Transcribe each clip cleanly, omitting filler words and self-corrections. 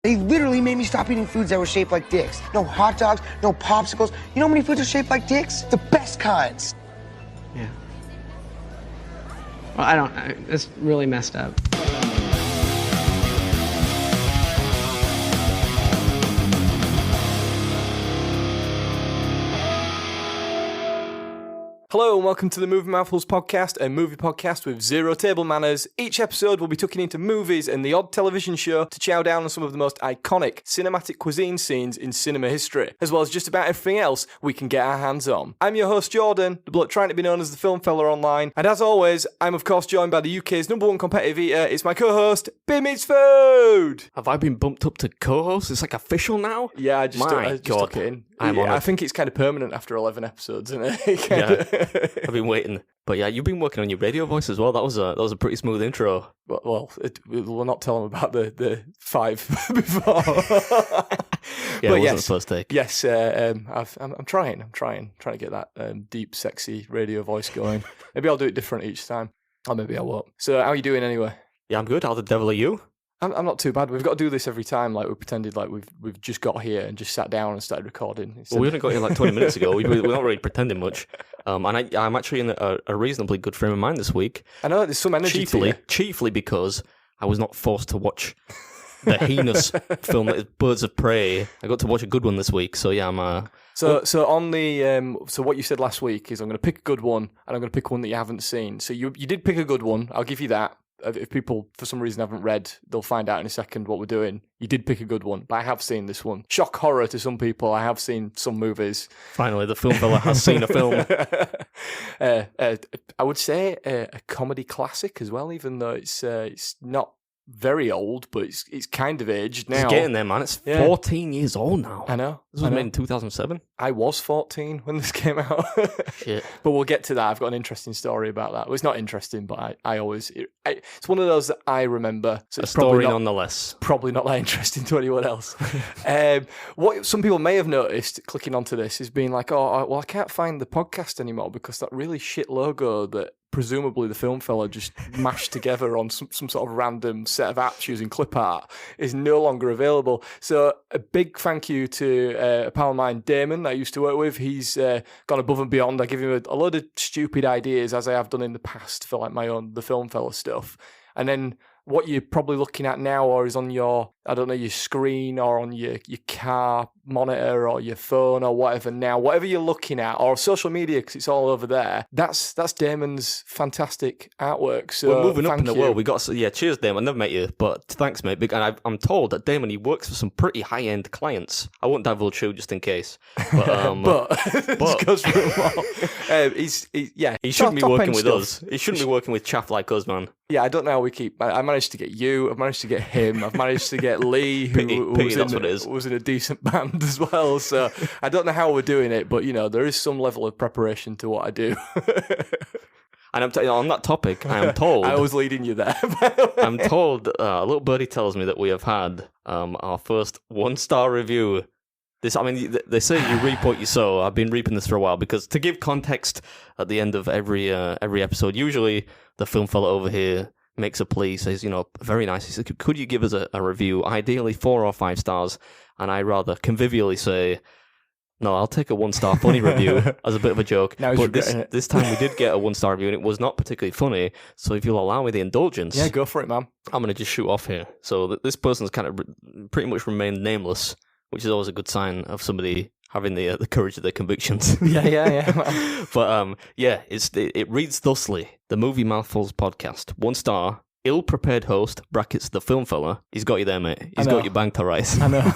They literally made me stop eating foods that were shaped like dicks. No hot dogs, no popsicles. You know how many foods are shaped like dicks? The best kinds. Yeah. Well, it's really messed up. Hello and welcome to the Movie Mouthfuls podcast, a movie podcast with zero table manners. Each episode will be tucking into movies and the odd television show to chow down on some of the most iconic cinematic cuisine scenes in cinema history, as well as just about everything else we can get our hands on. I'm your host Jordan, the bloke trying to be known as the film fella online, and as always, I'm of course joined by the UK's #1 competitive eater. It's my co-host, Bim Eats Food! Have I been bumped up to co-host? It's like official now? Yeah, I just God. took it in. I'm I think it's kind of permanent after 11 episodes, isn't it? Yeah, I've been waiting. But yeah, you've been working on your radio voice as well. That was a pretty smooth intro. Well, we'll not tell them about the 5 before. Yeah, it wasn't the first take. Yes, I'm trying to get that deep, sexy radio voice going. Maybe I'll do it different each time, or maybe I won't. So, how are you doing anyway? Yeah, I'm good. How the devil are you? I'm not too bad. We've got to do this every time. Like we pretended like we've just got here and just sat down and started recording. Well, we only got here like 20 minutes ago. We're not really pretending much. And I'm actually in a reasonably good frame of mind this week. I know there's some energy Chiefly because I was not forced to watch the heinous film that is Birds of Prey. I got to watch a good one this week. So yeah, I'm. So on the so what you said last week is I'm going to pick a good one and I'm going to pick one that you haven't seen. So you did pick a good one. I'll give you that. If people, for some reason, haven't read, they'll find out in a second what we're doing. You did pick a good one, but I have seen this one. Shock horror to some people. I have seen some movies. Finally, the film fella has seen a film. I would say a comedy classic as well, even though it's not very old, but it's kind of aged now. It's getting there, man. It's 14 years old now. I know. This was made in 2007. I was 14 when this came out. Shit. But we'll get to that. I've got an interesting story about that. Well, it's not interesting, but I always... it's one of those that I remember. So it's a story nonetheless. Probably not that interesting to anyone else. What some people may have noticed clicking onto this is being like, oh, well, I can't find the podcast anymore because that really shit logo that presumably the film fella just mashed together on some sort of random set of apps using clip art is no longer available. So a big thank you to a pal of mine, Damon, that I used to work with. He's gone above and beyond. I give him a load of stupid ideas, as I have done in the past, for like the film fella stuff. And then what you're probably looking at now or is on your, I don't know, your screen or on your car monitor or your phone or whatever now, whatever you're looking at, or social media, because it's all over there, that's Damon's fantastic artwork. So we're moving up in the world. We got, cheers, Damon. I never met you, but thanks, mate. And I'm told that Damon, he works for some pretty high-end clients. I won't divulge who just in case. But this goes for a while. He shouldn't be working with us. He shouldn't be working with chaff like us, man. Yeah, I don't know how we keep... I managed to get you, I've managed to get him, I've managed to get Lee, who was in a decent band as well, so I don't know how we're doing it, but, there is some level of preparation to what I do. And I'm on that topic, I am told... I was leading you there, I'm told, a little birdie tells me that we have had our first 1-star review. They say you reap what you sow. I've been reaping this for a while because to give context at the end of every episode, usually the film fella over here makes a plea, says, very nice. He says, could you give us a review, ideally 4 or 5 stars? And I rather convivially say, no, I'll take a 1-star funny review as a bit of a joke. But this time we did get a 1-star review and it was not particularly funny. So if you'll allow me the indulgence... Yeah, go for it, man. I'm going to just shoot off here. So this person's kind of pretty much remained nameless, which is always a good sign of somebody having the courage of their convictions. Yeah. But it reads thusly: the Movie Mouthfuls podcast, 1 star, ill-prepared host (brackets the film fella). He's got you there, mate. He's got you banked, all right. I know.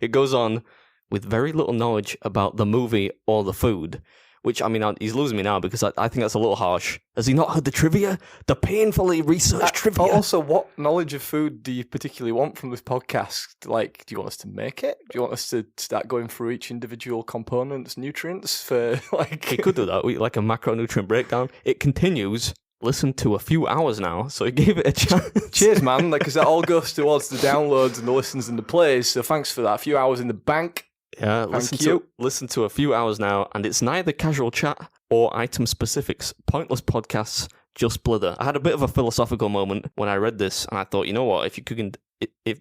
It goes on with very little knowledge about the movie or the food. Which, he's losing me now because I think that's a little harsh. Has he not heard the trivia? The painfully researched trivia? Also, what knowledge of food do you particularly want from this podcast? Like, do you want us to make it? Do you want us to start going through each individual component's nutrients for, like... He could do that, like a macronutrient breakdown. It continues. Listened to a few hours now, so he gave it a chance. Cheers, man, because that all goes towards the downloads and the listens and the plays, so thanks for that. A few hours in the bank. Yeah, listen to a few hours now, and it's neither casual chat or item specifics, pointless podcasts, just blither. I had a bit of a philosophical moment when I read this, and I thought, you know what, if you could... If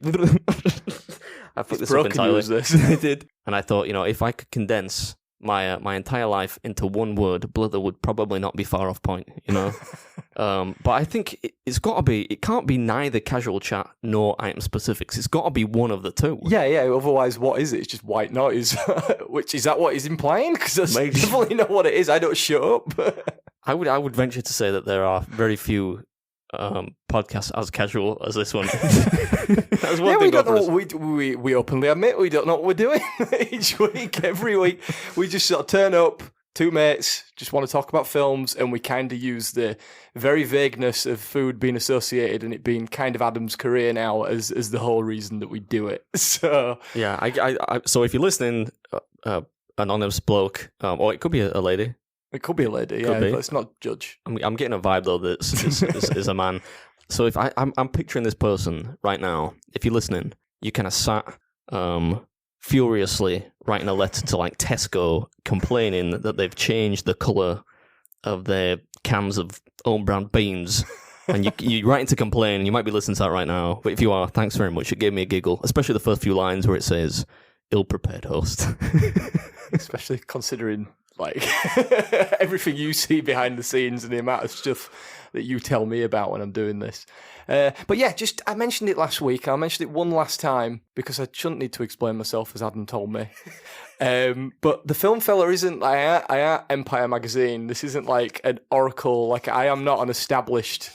I put this up entirely. I did. And I thought, if I could condense my entire life into one word, blither would probably not be far off point, But I think it can't be neither casual chat nor item specifics. It's got to be one of the two. Yeah. Otherwise, what is it? It's just white noise. Which, is that what he's implying? Because I definitely know what it is. I don't shut up. I would venture to say that there are very few podcasts as casual as this one. That's one thing we don't know what we openly admit we don't know what we're doing each week. Every week, we just sort of turn up. Two mates just want to talk about films, and we kind of use the very vagueness of food being associated and it being kind of Adam's career now as the whole reason that we do it. So yeah, so if you're listening, anonymous bloke, or it could be a lady. It could be a lady, yeah. Let's not judge. I'm getting a vibe though that is a man. So if I'm picturing this person right now. If you're listening, you kind of sat furiously writing a letter to like Tesco, complaining that they've changed the colour of their cans of own brand beans. And you're writing to complain. You might be listening to that right now. But if you are, thanks very much. It gave me a giggle, especially the first few lines where it says "ill-prepared host." Especially considering like everything you see behind the scenes and the amount of stuff that you tell me about when I'm doing this. But yeah, I mentioned it last week. I mentioned it one last time because I shouldn't need to explain myself as Adam told me. But the Film Fella isn't like Empire magazine. This isn't like an oracle. Like I am not an established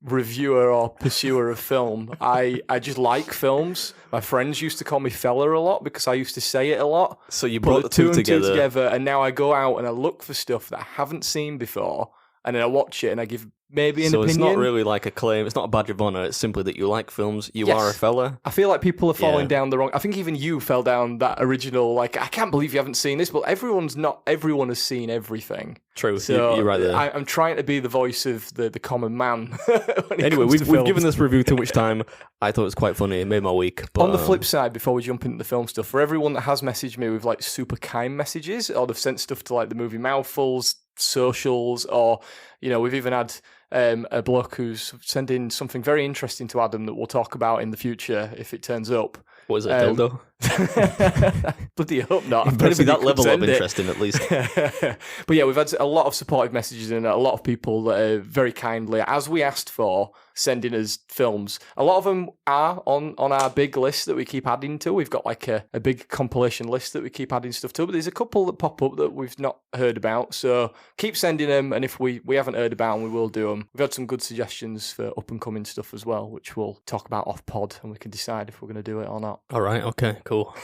reviewer or pursuer of film. I just like films. My friends used to call me fella a lot because I used to say it a lot. So you put the two together, and now I go out and I look for stuff that I haven't seen before, and then I watch it and I give maybe an opinion. So it's not really like a claim. It's not a badge of honor. It's simply that you like films. You are a fella. I feel like people are falling down the wrong... I think even you fell down that original, like, I can't believe you haven't seen this, but everyone has seen everything. True. So you're right there. I'm trying to be the voice of the common man. Anyway, we've given this review too much time. I thought it was quite funny. It made my week. But, on the flip side, before we jump into the film stuff, for everyone that has messaged me with like super kind messages, or they've sent stuff to like the movie Mouthfuls, socials, or, we've even had a bloke who's sent in something very interesting to Adam that we'll talk about in the future if it turns up. What is it, dildo? Bloody hope not. It better be that level of interesting at least. But yeah, we've had a lot of supportive messages and a lot of people that are very kindly, as we asked for, sending us films. A lot of them are on our big list that we keep adding to. We've got like a big compilation list that we keep adding stuff to, but there's a couple that pop up that we've not heard about. So keep sending them, and if we haven't heard about them, we will do them. We've had some good suggestions for up-and-coming stuff as well, which we'll talk about off-pod, and we can decide if we're going to do it or not. All right, okay, cool.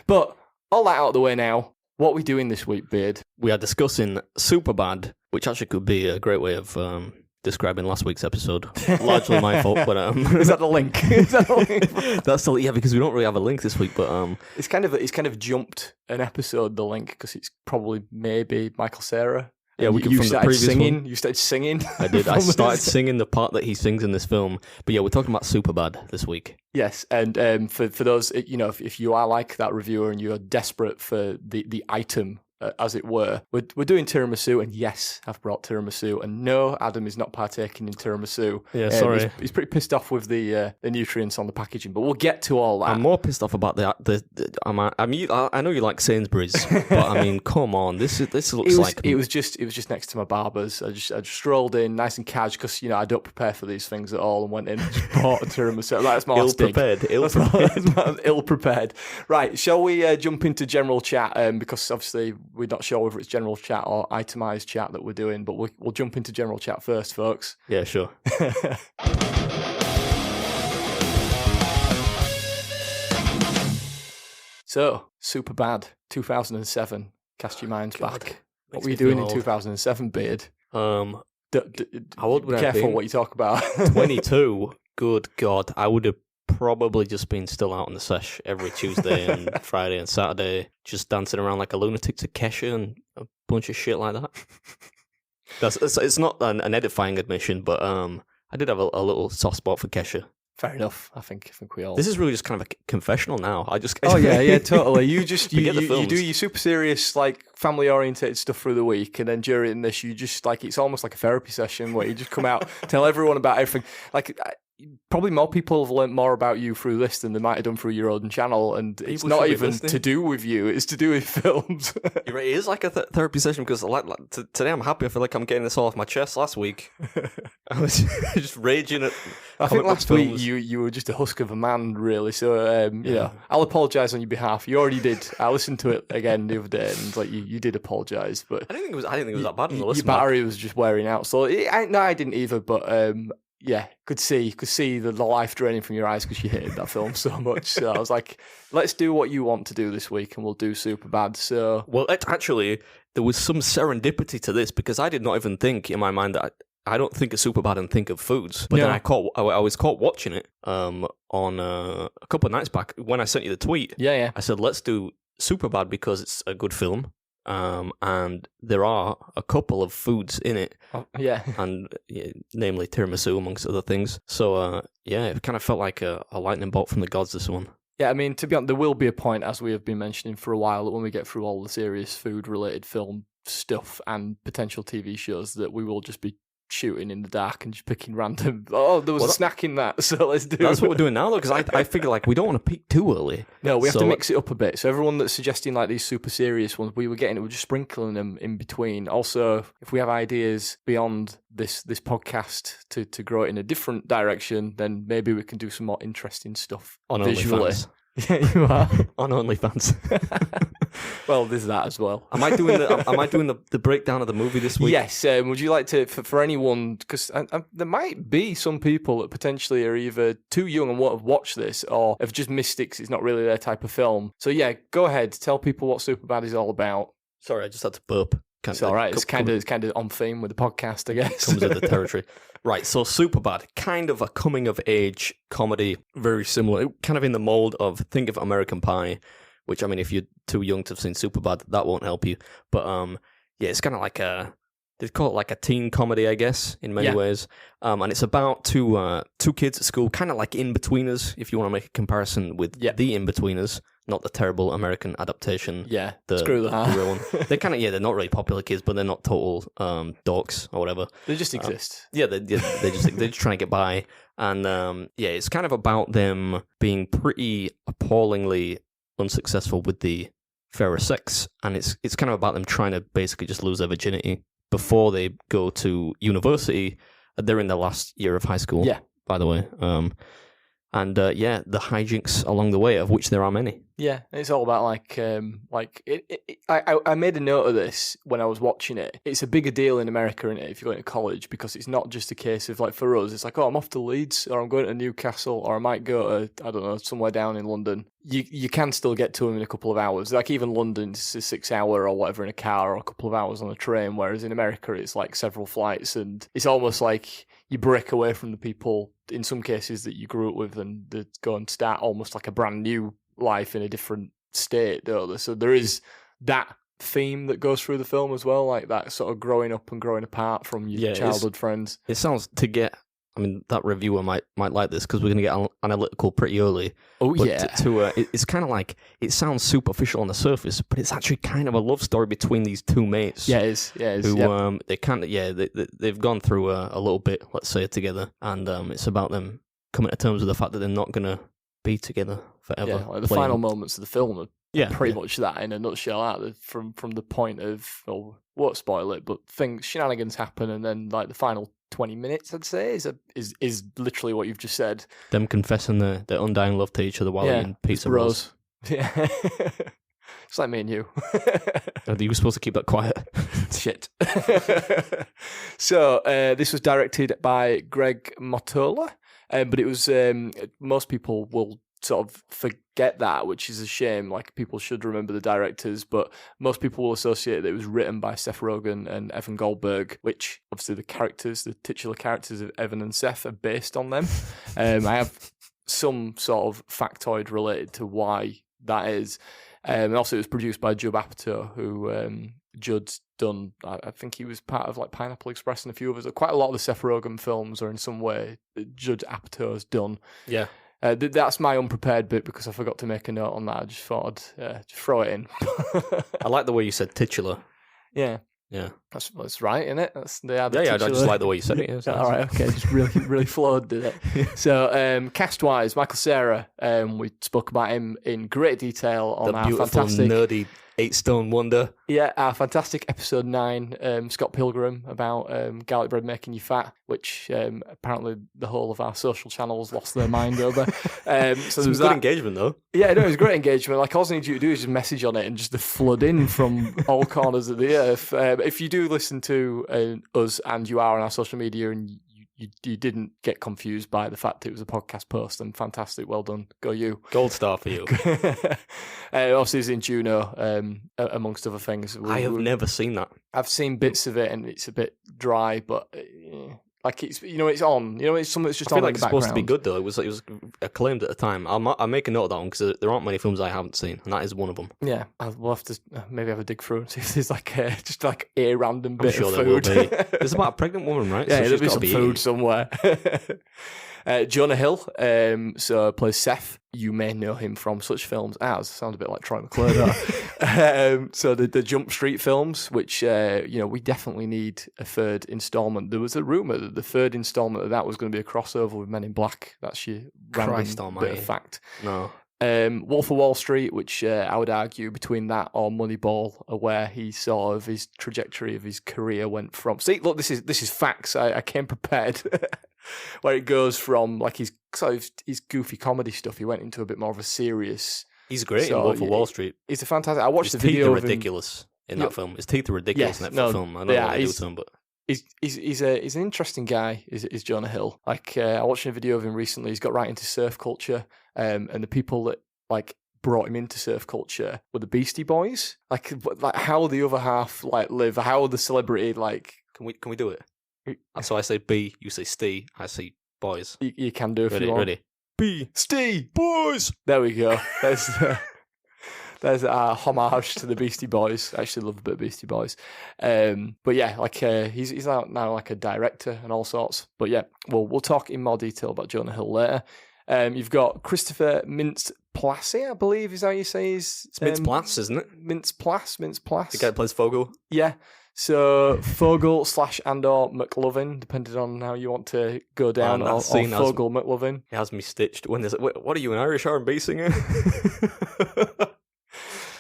But all that out of the way now, what are we doing this week, Beard? We are discussing Superbad, which actually could be a great way of describing last week's episode. Largely my fault, but is that the link? That's the because we don't really have a link this week, but it's kind of jumped an episode, the link, because it's probably maybe Michael Cera. Yeah, we could from the previous singing. one. You started singing. I did. I started singing the part that he sings in this film. But yeah, we're talking about Superbad this week. Yes, and for those, if you are like that reviewer and you're desperate for the item, as it were, we're doing tiramisu, and yes, I've brought tiramisu, and no, Adam is not partaking in tiramisu. Yeah, sorry. He's pretty pissed off with the nutrients on the packaging, but we'll get to all that. I'm more pissed off about I know you like Sainsbury's, but I mean, come on, this looks like it was just next to my barber's. I just strolled in nice and cash because I don't prepare for these things at all, and went in and just bought a tiramisu. That's my ill-prepared. Right, shall we jump into general chat? Because obviously we're not sure whether it's general chat or itemized chat that we're doing, but we'll jump into general chat first, folks. Yeah, sure. So, Superbad, 2007. Cast your minds back. What were you doing in 2007, Beard? How old would I have been? Careful what you talk about. 22. Good God. I would have probably just been still out on the sesh every Tuesday and Friday and Saturday, just dancing around like a lunatic to Kesha and a bunch of shit like that. It's not an edifying admission, but I did have a little soft spot for Kesha. Fair enough. I think we all. This is really just kind of a confessional now. I just. Oh yeah, totally. You just you Forget the do films. your super serious, like family oriented stuff through the week, and then during this, you just like it's almost like a therapy session where you just come out, tell everyone about everything. Like probably more people have learned more about you through this than they might have done through your own channel, and it's People not should be even listening. to do with you; it's to do with films. You're right, it is like a therapy session because today I'm happy. I feel like I'm getting this all off my chest. Last week, I was just raging at. I think comic book last week films. you were just a husk of a man, really. So you know, I'll apologise on your behalf. You already did. I listened to it again the other day, and like you did apologise, but I didn't think it was that bad. your battery was just wearing out. So I didn't either, but yeah, could see the life draining from your eyes because you hated that film so much. So I was like, let's do what you want to do this week, and we'll do Superbad. So Well, actually, there was some serendipity to this because I did not even think in my mind that I don't think of Superbad and think of foods. But then No. I was caught watching it on a couple of nights back when I sent you the tweet. yeah. I said, let's do Superbad because it's a good film. And there are a couple of foods in it, Yeah. and namely tiramisu, amongst other things. So, it kind of felt like a lightning bolt from the gods, this one. Yeah, I mean, to be honest, there will be a point, as we have been mentioning for a while, that when we get through all the serious food-related film stuff and potential TV shows, that we will just be shooting in the dark and just picking random. Oh, there was a snack in that, so let's do. That's what we're doing now, though, because I figure like we don't want to peak too early. No, we have to So- mix it up a bit. So everyone that's suggesting like these super serious ones, we were just sprinkling them in between. Also, if we have ideas beyond this podcast to grow it in a different direction, then maybe we can do some more interesting stuff on visually. OnlyFans. Yeah, you are. On OnlyFans. Well, there's that as well. Am I doing the breakdown of the movie this week? Yes. Would you like to, for anyone, because there might be some people that potentially are either too young and won't have watched this, or have just missed it 'cause it's not really their type of film. So yeah, go ahead, tell people what Superbad is all about. Sorry, I just had to burp. It's all right. It's kind of on theme with the podcast, I guess. Comes with the territory. Right, so Superbad, kind of a coming-of-age comedy, very similar, kind of in the mold of, think of American Pie, which, I mean, if you're too young to have seen Superbad, that won't help you. But, it's kind of like they call it like a teen comedy, I guess, in many ways. And it's about two kids at school, kind of like In-Betweeners, if you want to make a comparison with The In-Betweeners, not the terrible American adaptation. Yeah, the screw that. the real one. They're kind of, they're not really popular kids, but they're not total dorks or whatever. They just exist. They're just trying to get by. And, it's kind of about them being pretty appallingly unsuccessful with the fairer sex. And it's kind of about them trying to basically just lose their virginity before they go to university. They're in their last year of high school, by the way. The hijinks along the way, of which there are many. Yeah, it's all about I made a note of this when I was watching it. It's a bigger deal in America, isn't it, if you're going to college, because it's not just a case of like for us, it's like, oh, I'm off to Leeds, or I'm going to Newcastle, or I might go to, I don't know, somewhere down in London. You can still get to them in a couple of hours. Like even London, it's a 6 hour or whatever in a car, or a couple of hours on a train, whereas in America it's like several flights, and it's almost like you break away from the people in some cases that you grew up with, and they go and start almost like a brand new life in a different state, don't they? So there is that theme that goes through the film as well, like that sort of growing up and growing apart from your childhood friends. It sounds that reviewer might like this because we're going to get analytical pretty early. Oh, but yeah. It's kind of like, it sounds superficial on the surface, but it's actually kind of a love story between these two mates. Yeah, it is. Who, they kind of, they've gone through a little bit, let's say, together. And it's about them coming to terms with the fact that they're not going to be together forever. Yeah, like the final moments of the film are pretty much that in a nutshell, aren't they? From the point of, well, won't spoil it, but shenanigans happen, and then like the final 20 minutes, I'd say, is literally what you've just said. Them confessing their undying love to each other while eating pizza rolls. Yeah. It's like me and you. You were supposed to keep that quiet. Shit. So, this was directed by Greg Mottola, but it was, most people will sort of forget that, which is a shame. Like, people should remember the directors, but most people will associate that it was written by Seth Rogen and Evan Goldberg, which obviously the titular characters of Evan and Seth are based on them. I have some sort of factoid related to why that is. And also, it was produced by Judd Apatow, who Judd's done. I think he was part of like Pineapple Express and a few others. Quite a lot of the Seth Rogen films are in some way that Judd Apatow has done. Yeah. That's my unprepared bit because I forgot to make a note on that. I just thought I'd just throw it in. I like the way you said titular. Yeah. Yeah. That's right, isn't it? That's the Yeah, I just like the way you said it. Yeah, all right, okay, just really flowed, did it? So, cast-wise, Michael Cera, we spoke about him in great detail on the our beautiful, fantastic, nerdy 8-stone wonder. Yeah, our fantastic episode 9, Scott Pilgrim, about garlic bread making you fat, which apparently the whole of our social channels lost their mind over. So there was good engagement, though. Yeah, no, it was great engagement. Like, all I need you to do is just message on it and just the flood in from all corners of the earth. If you do listen to us and you are on our social media and you didn't get confused by the fact it was a podcast post, then fantastic, well done, go you. Gold star for you. Obviously, it's in Juno, amongst other things. I have never seen that. I've seen bits of it, and it's a bit dry, but like it's it's on. It's something that's just I feel on like in the it's supposed to be background. good though. It was acclaimed at the time. I'll make a note of that one because there aren't many films I haven't seen, and that is one of them. Yeah, we'll have to maybe have a dig through and see if there's just like a random bit I'm sure of there will food. be. There's about a pregnant woman, right? Yeah, So there'll she's be gotta some be food eating. somewhere. Jonah Hill, so plays Seth. You may know him from such films as, sounds a bit like Troy McClure. So the Jump Street films, which we definitely need a third installment. There was a rumor that the third installment of that was going to be a crossover with Men in Black. That's your Christ random almighty. bit of fact. No. Wolf of Wall Street, which I would argue between that or Moneyball, are where he sort of his trajectory of his career went from. See, look, this is facts. I came prepared. Where it goes from like his goofy comedy stuff, he went into a bit more of a serious. He's great in Wolf of Wall Street. He's a fantastic. I watched His the video teeth are of him. ridiculous in that film. His teeth are ridiculous in that film. I don't know what they do to him, but He's an interesting guy. Is Jonah Hill? Like I watched a video of him recently. He's got right into surf culture, and the people that like brought him into surf culture were the Beastie Boys. Like how the other half like live. How the celebrity like. Can we do it? So I say B, you say Stee, I say boys. You can do if Ready, you want. ready. B, Stee, boys. There we go. There's a homage to the Beastie Boys. I actually love a bit of Beastie Boys. But yeah, like he's out now like a director and all sorts. But yeah, we'll talk in more detail about Jonah Hill later. You've got Christopher Mintz-Plasse, I believe is how you say his... It's Mintz-Plasse, isn't it? Mintz-Plasse. The guy that plays Fogel? Yeah. So Fogel / and/or McLovin, depending on how you want to go down, or Fogel McLovin. It has me stitched. When there's what are you, an Irish R&B singer?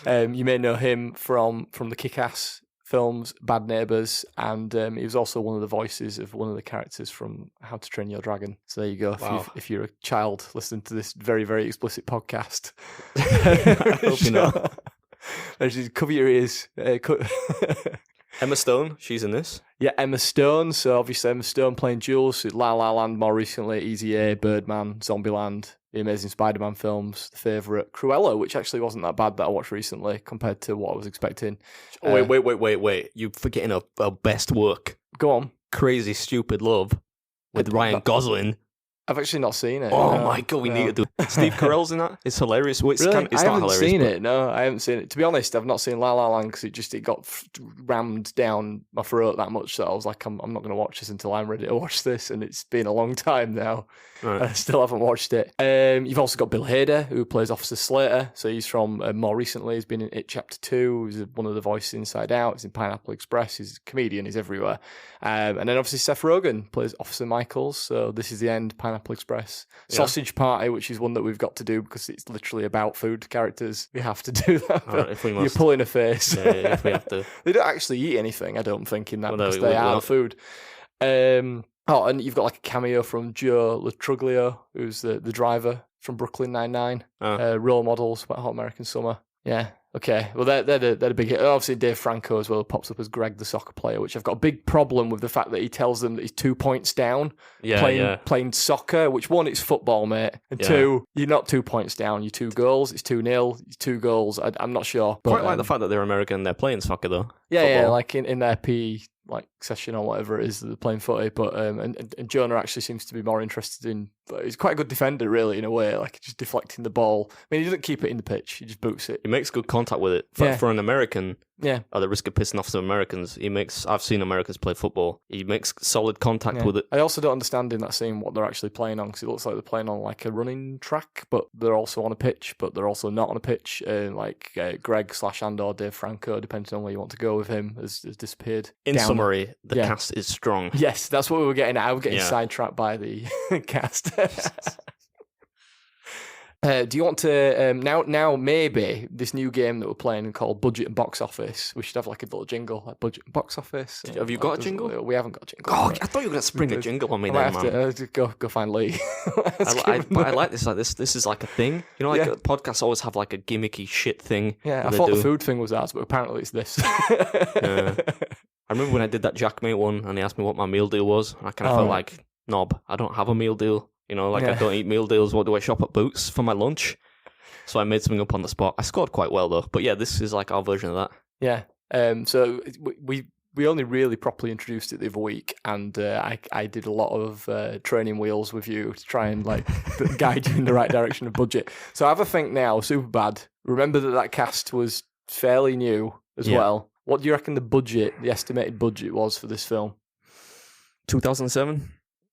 You may know him from the Kick-Ass films, Bad Neighbours, and he was also one of the voices of one of the characters from How to Train Your Dragon. So there you go. Wow. If you're a child listening to this very, very explicit podcast. I hope you know. Just cover your ears. Emma Stone, she's in this. Yeah, Emma Stone. So obviously Emma Stone playing Jules, La La Land more recently, Easy A, Birdman, Zombieland, the Amazing Spider-Man films, The Favourite, Cruella, which actually wasn't that bad that I watched recently compared to what I was expecting. Wait. You're forgetting our best work. Go on. Crazy Stupid Love with Ryan Gosling. I've actually not seen it. Oh no. my God, we need to do it. Steve Carell's in that. It's hilarious. Well, it's Really? it's I not haven't hilarious. seen but it. No, I haven't seen it. To be honest, I've not seen La La Land because it got rammed down my throat that much that I was like, I'm not going to watch this until I'm ready to watch this, and it's been a long time now. Right. I still haven't watched it. You've also got Bill Hader, who plays Officer Slater. So he's from more recently. He's been in It Chapter 2. He's one of the voices Inside Out. He's in Pineapple Express. He's a comedian. He's everywhere. And then obviously Seth Rogen plays Officer Michaels. So This Is the End, Pineapple Express. Yeah. Sausage Party, which is one that we've got to do because it's literally about food characters. We have to do that. All right, if we You're must. pulling a face. Yeah, if we have to. They don't actually eat anything, I don't think, in that Well, no, because we're they are not. food. And you've got like a cameo from Joe Latruglio, who's the driver from Brooklyn Nine-Nine. Oh. Role models, Wet Hot American Summer. Yeah. Okay, well, they're the big hit. Obviously, Dave Franco as well pops up as Greg, the soccer player, which I've got a big problem with the fact that he tells them that he's 2 points down playing soccer, which one, it's football, mate, and two, you're not 2 points down, you're 2 goals, it's 2-0, it's 2 goals, I'm not sure. But, Quite like the fact that they're American and they're playing soccer, though. Yeah, like in their PE session or whatever it is that they're playing footy, but and Jonah actually seems to be more interested in. He's quite a good defender, really, in a way, like just deflecting the ball. I mean, he doesn't keep it in the pitch; he just boots it. He makes good contact with it. For an American, at the risk of pissing off some Americans, I've seen Americans play football. He makes solid contact with it. I also don't understand in that scene what they're actually playing on, because it looks like they're playing on like a running track, but they're also on a pitch, but they're also not on a pitch. Greg / Andor Dave Franco, depending on where you want to go with him, has disappeared. In summary, the cast is strong. Yes, that's what we were getting at. I was getting sidetracked by the cast. Do you want to now maybe this new game that we're playing called Budget and Box Office? We should have like a little jingle, like Budget and Box Office. Have you got a jingle? We haven't got a jingle. Oh, I thought you were going to spring a jingle on me I there, man. have to go find Lee. I like this. Like this is like a thing. You know, podcasts always have like a gimmicky shit thing. Yeah, I thought the food thing was ours, but apparently it's this. I remember when I did that Jackmate one, and he asked me what my meal deal was. And I kind of felt like knob. I don't have a meal deal. You know, I don't eat meal deals. What do I shop at Boots for my lunch? So I made something up on the spot. I scored quite well though. But yeah, this is like our version of that. Yeah. So we only really properly introduced it the other week, and I did a lot of training wheels with you to try and like guide you in the right direction of budget. So I have a think now. Superbad. Remember that cast was fairly new as well. What do you reckon the estimated budget was for this film? 2007?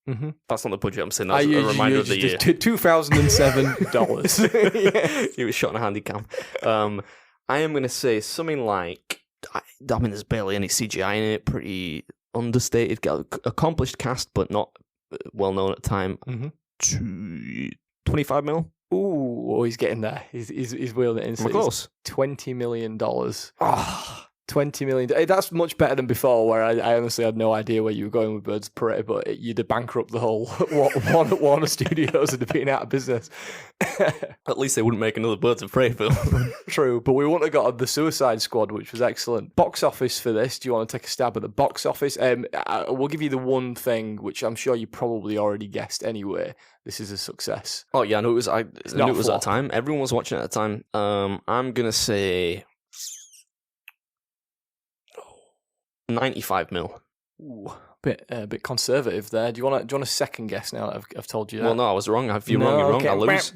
Mm-hmm. That's not the budget I'm saying. That's a reminder of the year. $2,007. He was shot on a handy cam. I am going to say something like, I mean, there's barely any CGI in it, pretty understated, accomplished cast, but not well known at the time. 25 mil? Ooh, he's getting there. He's wheeling it in. Am I close? $20 million. Oh, $20 million. That's much better than before, where I honestly had no idea where you were going with Birds of Prey, but you'd have bankrupt the whole Warner Studios and have been out of business. At least they wouldn't make another Birds of Prey film. True, but we wouldn't have got The Suicide Squad, which was excellent. Box office for this. Do you want to take a stab at the box office? We'll give you the one thing, which I'm sure you probably already guessed anyway. This is a success. Oh yeah, I knew it was. I knew it was at the time. Everyone was watching it at the time. I'm gonna say 95 mil. Ooh, a bit conservative there. Do you want a second guess now that I've told you that? Well, no, I was wrong. If you're wrong, you're wrong. I lose.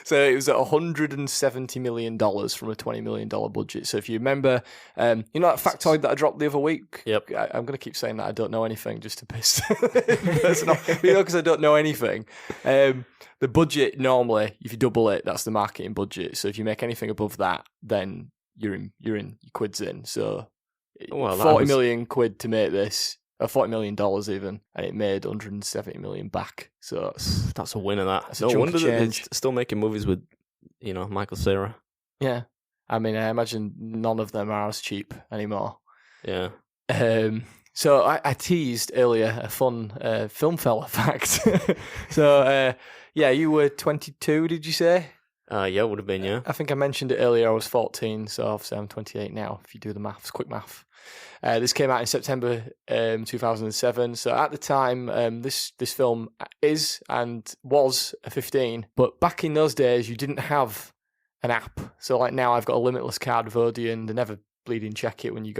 So it was at $170 million from a $20 million budget. So if you remember, you know that factoid that I dropped the other week? Yep. I'm going to keep saying that I don't know anything just to piss the person off. Because I don't know anything. The budget, normally, if you double it, that's the marketing budget. So if you make anything above that, then you're in, your quid's in. So... Well, 40 million quid to make this, or $40 million even, and it made 170 million back. So that's a win of that. No wonder that they're still making movies with, Michael Cera. Yeah, I mean, I imagine none of them are as cheap anymore. Yeah. So I teased earlier a fun film fella fact. So you were 22, did you say? Yeah, it would have been, yeah. I think I mentioned it earlier, I was 14, so obviously I'm 28 now, if you do the maths, quick math. This came out in September 2007, so at the time, this film is and was a 15, but back in those days, you didn't have an app. So like now I've got a limitless card with Odeon, they never bleeding check it when you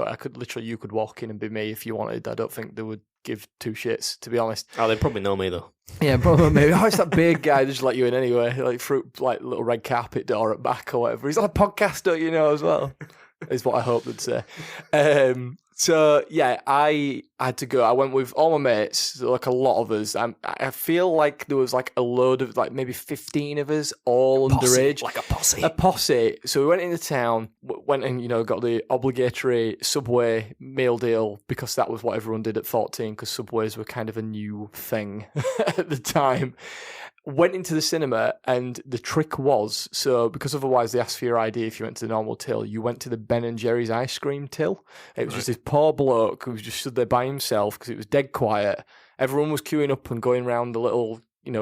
you could walk in and be me if you wanted. I don't think they would give two shits, to be honest. Oh, they probably know me though. Yeah, probably maybe. Oh, it's that big guy that just let you in anyway, like little red carpet door at back or whatever. He's like a podcaster, as well. Is what I hope they'd say. So yeah, I had to go. I went with all my mates, like a lot of us. I feel like there was like a load of like maybe 15 of us, all underage, like a posse. A posse. So we went into town, went and got the obligatory Subway meal deal because that was what everyone did at 14. Because Subways were kind of a new thing at the time. Went into the cinema, and the trick was, so because otherwise they asked for your ID if you went to the normal till, you went to the Ben & Jerry's ice cream till. It was just this poor bloke who was just stood there by himself because it was dead quiet. Everyone was queuing up and going around the little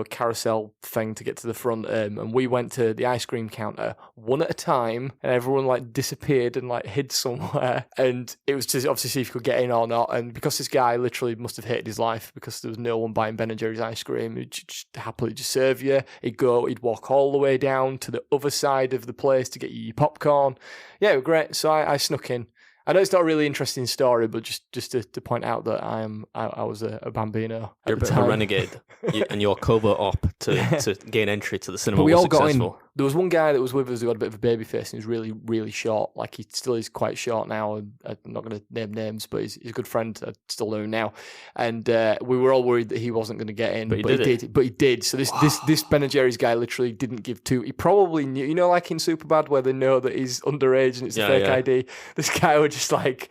carousel thing to get to the front, and we went to the ice cream counter one at a time, and everyone like disappeared and like hid somewhere, and it was to obviously see if you could get in or not. And because this guy literally must have hated his life because there was no one buying Ben and Jerry's ice cream, he'd just happily just serve you. He'd walk all the way down to the other side of the place to get you your popcorn. Yeah, it was great. So I snuck in. I know it's not a really interesting story, but just to point out that I was a bambino. You're a bit of a renegade, and your covert op to gain entry to the cinema. But we was all got in. successful. There was one guy that was with us who had a bit of a baby face and he was really, really short. Like he still is quite short now. And I'm not going to name names, but he's a good friend. I still know him now. And we were all worried that he wasn't going to get in, but he did. But he did. So this Ben and Jerry's guy literally didn't give two. He probably knew, like in Superbad where they know that he's underage and it's a fake ID. This guy was just like,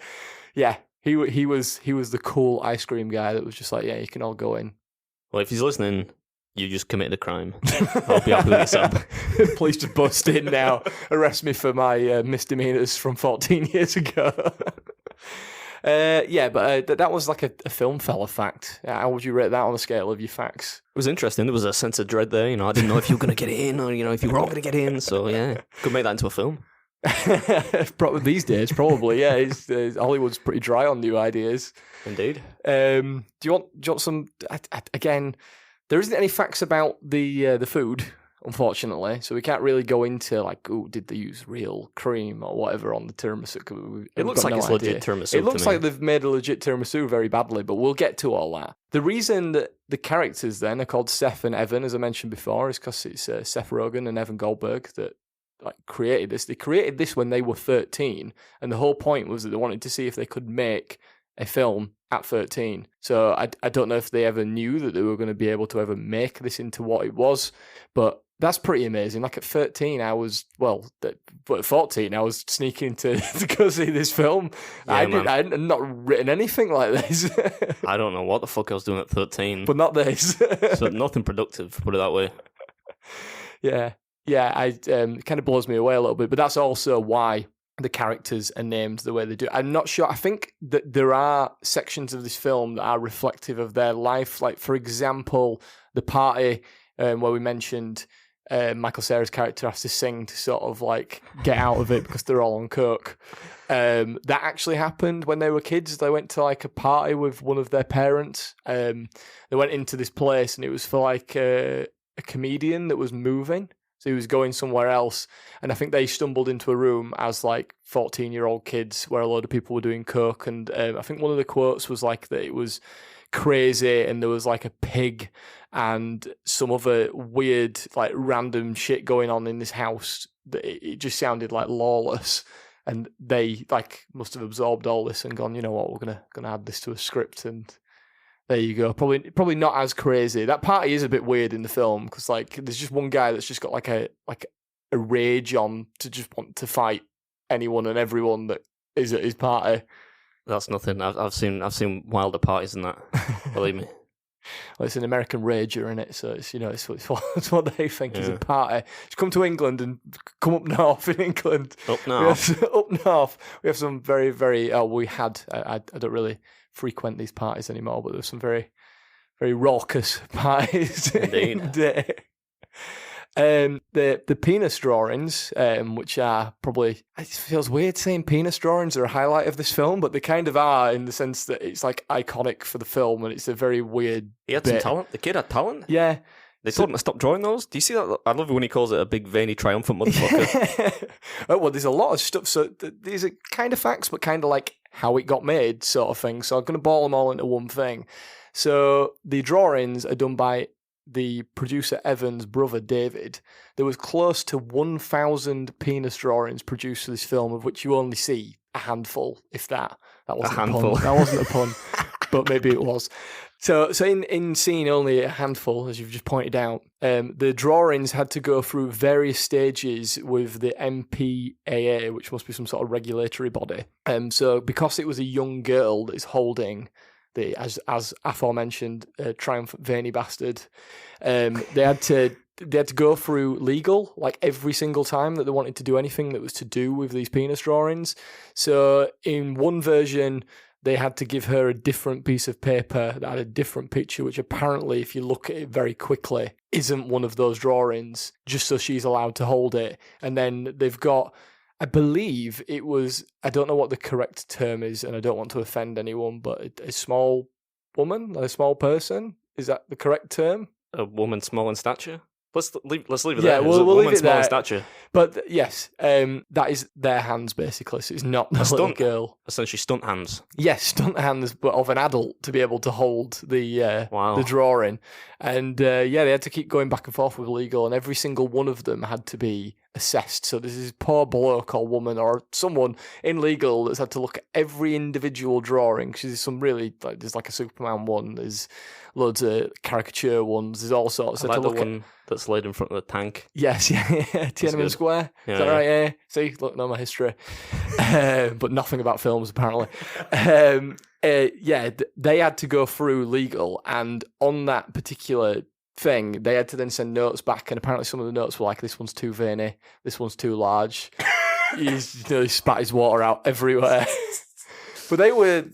he was the cool ice cream guy that was just like, you can all go in. Well, if he's listening, you just committed a crime. I'll be happy with yourself. Please just bust in now. Arrest me for my misdemeanors from 14 years ago. That was like a film fella fact. How would you rate that on the scale of your facts? It was interesting. There was a sense of dread there. I didn't know if you were going to get in or, if you were all going to get in. So, could make that into a film. Probably these days, probably, yeah. Hollywood's pretty dry on new ideas. Indeed. Do you want some? Again, there isn't any facts about the food, unfortunately, so we can't really go into like, did they use real cream or whatever on the tiramisu? It looks like it's legit tiramisu. It looks like they've made a legit tiramisu very badly, but we'll get to all that. The reason that the characters then are called Seth and Evan, as I mentioned before, is because it's Seth Rogen and Evan Goldberg that created this. They created this when they were 13, and the whole point was that they wanted to see if they could make a film at 13. So I don't know if they ever knew that they were going to be able to ever make this into what it was, but that's pretty amazing. Like at 13, but at 14, I was sneaking to go see this film. Yeah, I had not written anything like this. I don't know what the fuck I was doing at 13. But not this. So nothing productive, put it that way. Yeah, it kind of blows me away a little bit, but that's also why the characters are named the way they do. I'm not sure. I think that there are sections of this film that are reflective of their life. Like, for example, the party where we mentioned Michael Cera's character has to sing to sort of like get out of it because they're all on coke. That actually happened when they were kids. They went to like a party with one of their parents. They went into this place and it was for like a comedian that was moving. So he was going somewhere else, and I think they stumbled into a room as like 14-year-old kids where a load of people were doing coke, and I think one of the quotes was like that it was crazy and there was like a pig and some other weird like random shit going on in this house that it just sounded like lawless, and they like must have absorbed all this and gone, you know what, we're gonna add this to a script, and there you go. Probably not as crazy. That party is a bit weird in the film because like there's just one guy that's just got like a rage on to just want to fight anyone and everyone that is at his party. That's nothing. I've seen wilder parties than that. Believe me. Well, it's an American rager in it, so it's it's what they think is a party. Just come to England and come up north in England. Up north. Up north. We have some very, very. We had. I don't really frequent these parties anymore, but there's some very, very raucous parties. Indeed. The penis drawings, which are probably, it feels weird saying penis drawings are a highlight of this film, but they kind of are in the sense that it's like iconic for the film, and it's a very weird. He had some talent. The kid had talent. Yeah. They told him to stop drawing those. Do you see that? I love it when he calls it a big, veiny, triumphant motherfucker. Well, there's a lot of stuff. So these are kind of facts, but kind of like how it got made sort of thing. So I'm going to ball them all into one thing. So the drawings are done by the producer Evan's brother, David. There was close to 1,000 penis drawings produced for this film, of which you only see a handful, if that. That wasn't a handful. Pun. That wasn't a pun, but maybe it was. So in seeing only a handful, as you've just pointed out, the drawings had to go through various stages with the MPAA, which must be some sort of regulatory body. So because it was a young girl that is holding the, as aforementioned, triumphant veiny bastard, they had to go through legal like every single time that they wanted to do anything that was to do with these penis drawings. So in one version, they had to give her a different piece of paper that had a different picture, which apparently, if you look at it very quickly, isn't one of those drawings, just so she's allowed to hold it. And then they've got, I believe it was, I don't know what the correct term is, and I don't want to offend anyone, but a small woman, a small person, is that the correct term? A woman small in stature? Let's leave it Yeah, there. we'll leave woman it small there. in stature. But yes, that is their hands, basically, so it's not the little girl. Essentially stunt hands. Yes, stunt hands, but of an adult to be able to hold the drawing. And they had to keep going back and forth with legal, and every single one of them had to be assessed. So this is poor bloke or woman or someone in legal that's had to look at every individual drawing. Because there's some really, like, there's like a Superman one, there's loads of caricature ones, there's all sorts. I like the one that's laid in front of the tank. Yes, yeah, Tiananmen Square. Yeah, is that right? Yeah. See, look, know my history, but nothing about films apparently. They had to go through legal, and on that particular thing, they had to then send notes back, and apparently some of the notes were like, "This one's too veiny, this one's too large." He spat his water out everywhere. But they were,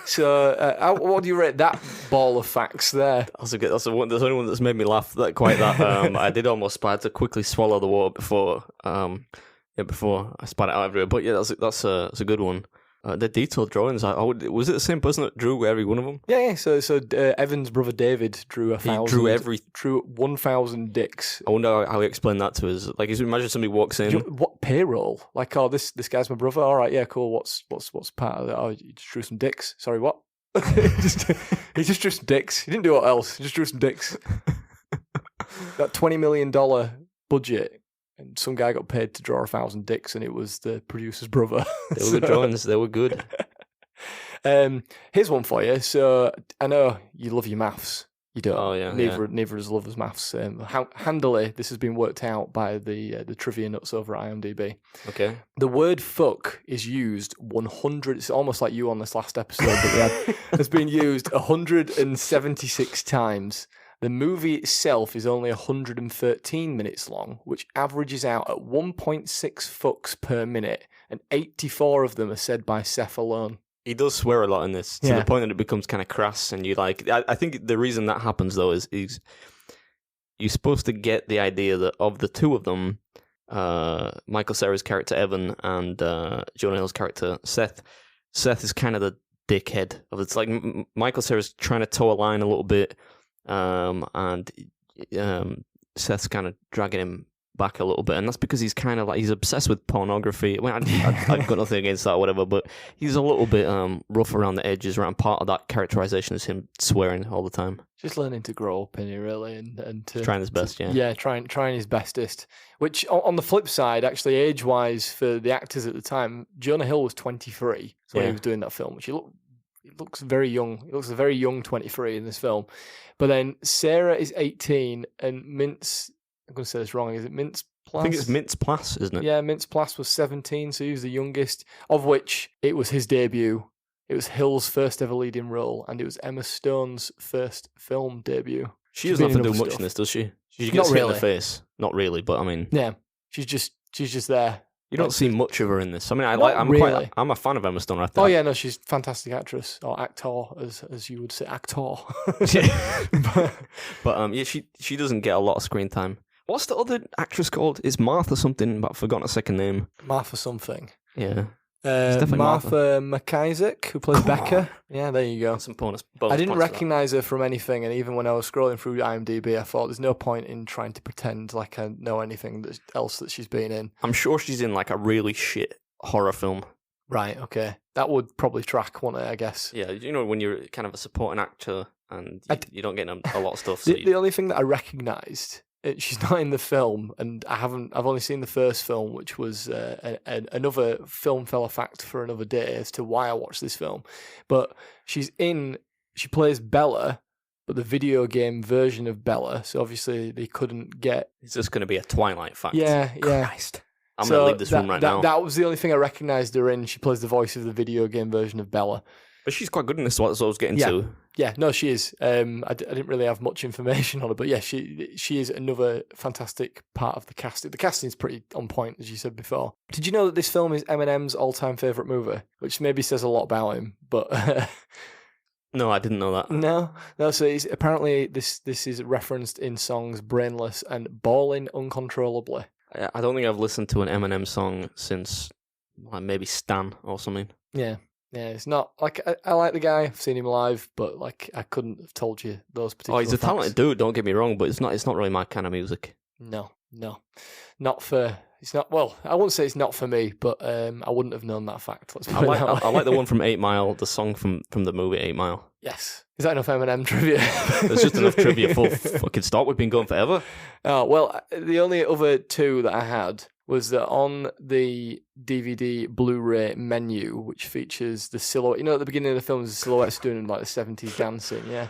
So, what do you rate that ball of facts there? That's the only one that's made me laugh quite that. I did almost, I had to quickly swallow the water before I spat it out everywhere. But yeah, that's a good one. The detailed drawings. Was it the same person that drew every one of them? Yeah. So Evan's brother David drew 1,000. He drew 1,000 dicks. I wonder how he explained that to us. Like, imagine somebody walks in. What payroll? Like, oh, this guy's my brother. All right, yeah, cool. What's part of that? Oh, he just drew some dicks. Sorry, what? he just drew some dicks. He didn't do what else. He just drew some dicks. That $20 million budget. And some guy got paid to draw 1,000 dicks, and it was the producer's brother. They were good drawings. They were good. Here's one for you. So I know you love your maths. You don't. Oh yeah. Neither of us love us maths. How handily this has been worked out by the trivia nuts over at IMDb. Okay. The word "fuck" is used 100. It's almost like you on this last episode that we had. Has been used 176 times. The movie itself is only 113 minutes long, which averages out at 1.6 fucks per minute, and 84 of them are said by Seth alone. He does swear a lot in this, to the point that it becomes kind of crass, and you like. I think the reason that happens though is you're supposed to get the idea that of the two of them, Michael Cera's character Evan and Jonah Hill's character Seth is kind of the dickhead of it. It's like Michael Cera's trying to toe a line a little bit. And Seth's kind of dragging him back a little bit, and that's because he's kind of like he's obsessed with pornography. Well, I've got nothing against that, or whatever, but he's a little bit rough around the edges. Around part of that characterization is him swearing all the time. Just learning to grow up in it, really, and trying his best. Trying his bestest. Which, on the flip side, actually, age-wise for the actors at the time, Jonah Hill was 23 when he was doing that film, which he looks very young. He looks a very young 23 in this film. But then Sarah is 18, and Mintz, I'm going to say this wrong, is it Mintz Plas? I think it's Mintz Plas, isn't it? Yeah, Mintz Plas was 17, so he was the youngest, of which it was his debut. It was Hill's first ever leading role, and it was Emma Stone's first film debut. She doesn't have to do much in this, does she? She gets hit in the face. Not really, but I mean... Yeah, she's just there. You don't see much of her in this. I mean, I'm a fan of Emma Stone. Oh yeah, no, she's a fantastic actress or actor, as you would say, actor. but she doesn't get a lot of screen time. What's the other actress called? It's Martha something, but I've forgotten her second name. Martha something. Yeah. Martha McIsaac, who plays Becca. Yeah, there you go. Some bonus I didn't recognise her from anything, and even when I was scrolling through IMDb, I thought there's no point in trying to pretend like I know anything else that she's been in. I'm sure she's in like a really shit horror film. Right, okay. That would probably track, wouldn't it, I guess? Yeah, you know, when you're kind of a supporting actor and you don't get a lot of stuff. The only thing that I recognised... She's not in the film, and I've only seen the first film, which was another film fella fact for another day as to why I watched this film. But she plays Bella, but the video game version of Bella. So obviously they couldn't get. It's just going to be a Twilight fact. Yeah. Christ. I'm going to leave this room right now. That was the only thing I recognised her in. She plays the voice of the video game version of Bella. But she's quite good in this. What I was getting Yeah. to. Yeah, no, she is. I didn't really have much information on her, but yeah, she is another fantastic part of the cast. The casting's pretty on point, as you said before. Did you know that this film is Eminem's all-time favourite movie? Which maybe says a lot about him, but... No, I didn't know that. No. So apparently this is referenced in songs Brainless and Bawling Uncontrollably. I don't think I've listened to an Eminem song since like maybe Stan or something. Yeah, it's not like I like the guy. I've seen him live, but like I couldn't have told you those particular. Oh, he's a facts. talented dude. Don't get me wrong, but it's not really my kind of music. No, not for. It's not. Well, I wouldn't say it's not for me, but I wouldn't have known that fact. Let's put it that way. I like the one from 8 Mile, the song from the movie 8 Mile. Yes. Is that enough Eminem trivia? There's just enough trivia for fucking stop. We've been going forever. Oh, well, the only other two that I had was that on the DVD Blu-ray menu, which features the silhouette. You know, at the beginning of the film, there's a silhouette doing like the 70s dancing, yeah?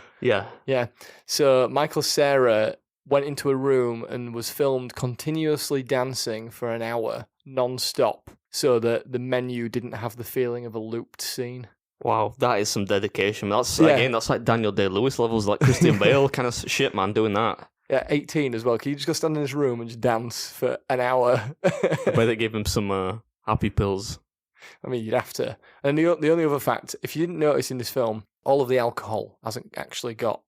Yeah. So Michael Cera went into a room and was filmed continuously dancing for an hour, non-stop, so that the menu didn't have the feeling of a looped scene. Wow, that is some dedication. That's like Daniel Day-Lewis levels, like Christian Bale kind of shit, man, doing that. Yeah, 18 as well. Can you just go stand in this room and just dance for an hour? I bet they gave him some happy pills. I mean, you'd have to. And the only other fact, if you didn't notice in this film, all of the alcohol hasn't actually got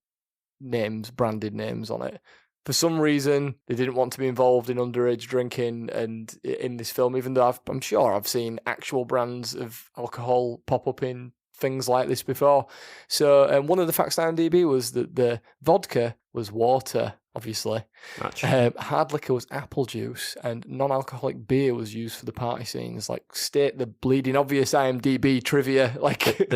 branded names on it. For some reason, they didn't want to be involved in underage drinking, and in this film, even though I'm sure I've seen actual brands of alcohol pop up in things like this before. So one of the facts on IMDb was that the vodka was water, obviously. Hard liquor was apple juice, and non-alcoholic beer was used for the party scenes. Like, state the bleeding obvious IMDb trivia. Like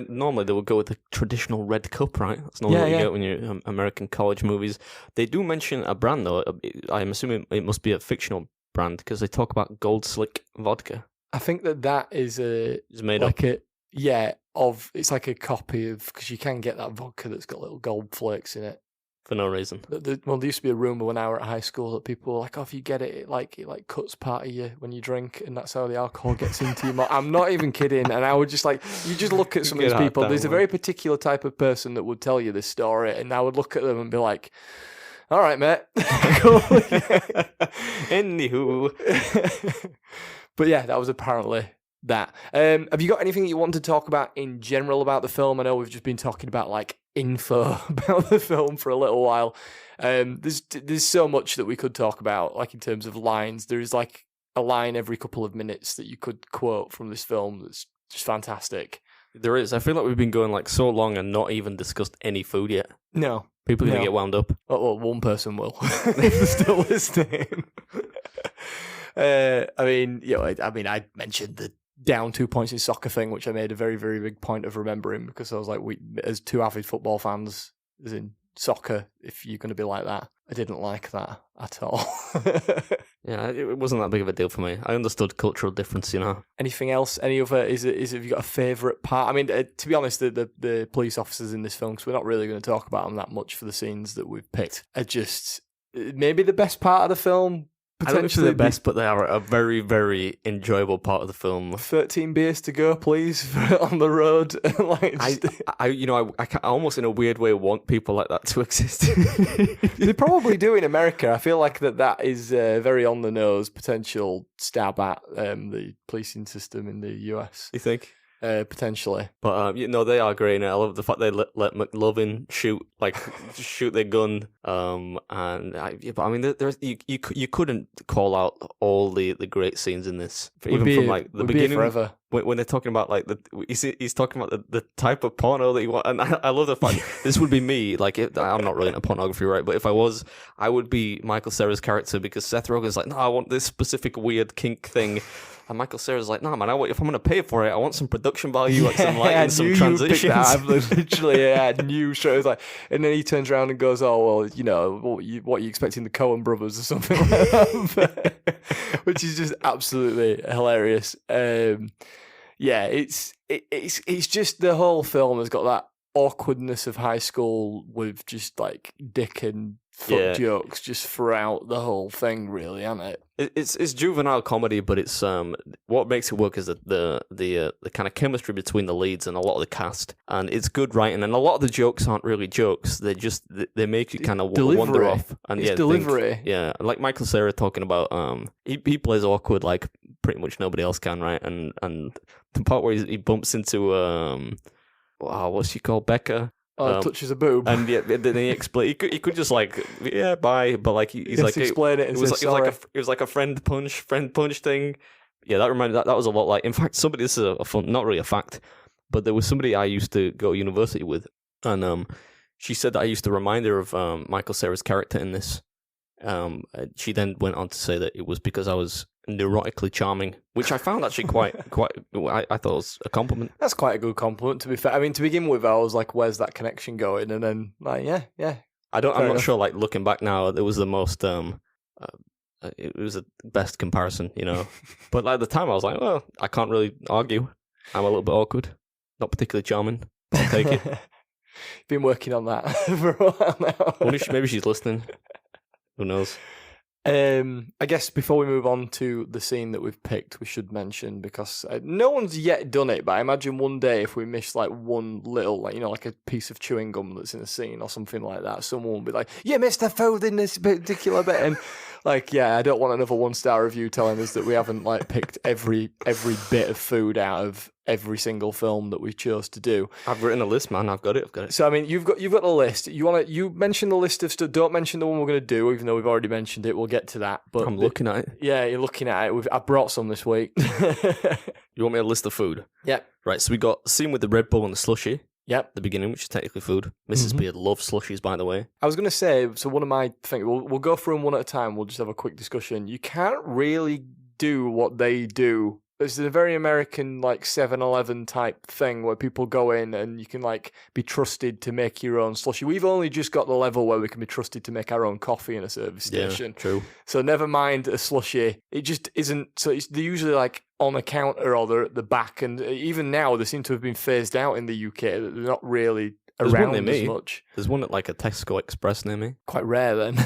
Normally they would go with the traditional red cup, right? That's normally what you get when you're American college movies. They do mention a brand though. I'm assuming it must be a fictional brand because they talk about Gold Slick vodka. I think that is made like up. It's like a copy of, because you can get that vodka that's got little gold flakes in it. For no reason. There used to be a rumour when I were at high school that people were like, if you get it, it cuts part of you when you drink, and that's how the alcohol gets into you. I'm not even kidding. And I would just you just look at some of these people. There's a very particular type of person that would tell you this story, and I would look at them and be like, all right, mate. Anywho. But yeah, that was apparently that. Have you got anything you want to talk about in general about the film? I know we've just been talking about like info about the film for a little while. There's so much that we could talk about, like in terms of lines. There is like a line every couple of minutes that you could quote from this film that's just fantastic. There is. I feel like we've been going like so long and not even discussed any food yet. No. People are going to get wound up. Oh, well, one person will. They're still listening. I mentioned the down 2 points in soccer thing, which I made a very, very big point of remembering, because I was like, as two avid football fans, as in soccer, if you're going to be like that, I didn't like that at all. Yeah, it wasn't that big of a deal for me. I understood cultural difference, you know. Anything else? Any other? Have you got a favourite part? I mean, to be honest, the police officers in this film, because we're not really going to talk about them that much for the scenes that we've picked, are just maybe the best part of the film. I don't know if they're the best, but they are a very, very enjoyable part of the film. 13 beers to go, please, on the road. I almost in a weird way want people like that to exist. They probably do in America. I feel like that is a very on the nose potential stab at the policing system in the US. You think? Potentially, but they are great. And I love the fact they let McLovin shoot their gun. You couldn't call out all the great scenes in this, even from like the beginning. Forever. When they're talking about like he's talking about the type of porno that you want, and I love the fact this would be me. Like I'm not really into pornography, right? But if I was, I would be Michael Cera's character, because Seth Rogen's like, no, I want this specific weird kink thing. And Michael Cera's like, nah, man, if I'm going to pay for it, I want some production value, like some lighting, some transitions. I've literally, knew straight. Like, and then he turns around and goes, oh, well, what are you expecting, the Coen brothers or something like that? Which is just absolutely hilarious. It's just the whole film has got that awkwardness of high school with just like dick and fuck jokes just throughout the whole thing, really, hasn't it? It's juvenile comedy, but it's what makes it work is the kind of chemistry between the leads and a lot of the cast, and it's good writing. And a lot of the jokes aren't really jokes; they make you kind of wander off. And it's delivery. Like Michael Cera talking about he plays awkward like pretty much nobody else can, right? And the part where he bumps into what's she called, Becca. Touches a boob, and then he explain. He could just like, yeah, bye, but like he's like explain it. It was like a friend punch thing. Yeah, that was a lot like. In fact, this is a fun, not really a fact, but there was somebody I used to go to university with, and she said that I used to remind her of Michael Cera's character in this. She then went on to say that it was because I was neurotically charming, which I found actually quite. I thought was a compliment. That's quite a good compliment, to be fair. I mean, to begin with, I was like, "Where's that connection going?" And then, like, yeah. I'm not sure. Like looking back now, it was the most. It was the best comparison, you know. But like, at the time, I was like, well, I can't really argue. I'm a little bit awkward, not particularly charming, but I'll take it. Been working on that for a while now. Maybe she's listening. Who knows? I guess before we move on to the scene that we've picked, we should mention, because no one's yet done it, but I imagine one day if we miss like one little, like, you know, like a piece of chewing gum that's in a scene or something like that, someone will be like, "You missed the food in this particular bit," and like, yeah, I don't want another 1-star review telling us that we haven't like picked every bit of food out of every single film that we chose to do. I've written a list, man. I've got it. So I mean, you've got a list. You mention the list of stuff. Don't mention the one we're going to do, even though we've already mentioned it. We'll get to that. But I'm looking at it. Yeah, you're looking at it. I brought some this week. You want me to list the food? Yeah. Right. So we got a scene with the Red Bull and the slushy. Yep. The beginning, which is technically food. Mrs. Beard loves slushies, by the way. I was going to say, so one of my things, we'll go through them one at a time. We'll just have a quick discussion. You can't really do what they do. It's a very American, like 7-Eleven type thing where people go in and you can like be trusted to make your own slushie. We've only just got the level where we can be trusted to make our own coffee in a service station. Yeah, true. So never mind a slushie. It just isn't. So they're usually like on a counter or they're at the back. And even now, they seem to have been phased out in the UK. They're not really around as much. There's one at like a Tesco Express near me. Quite rare then.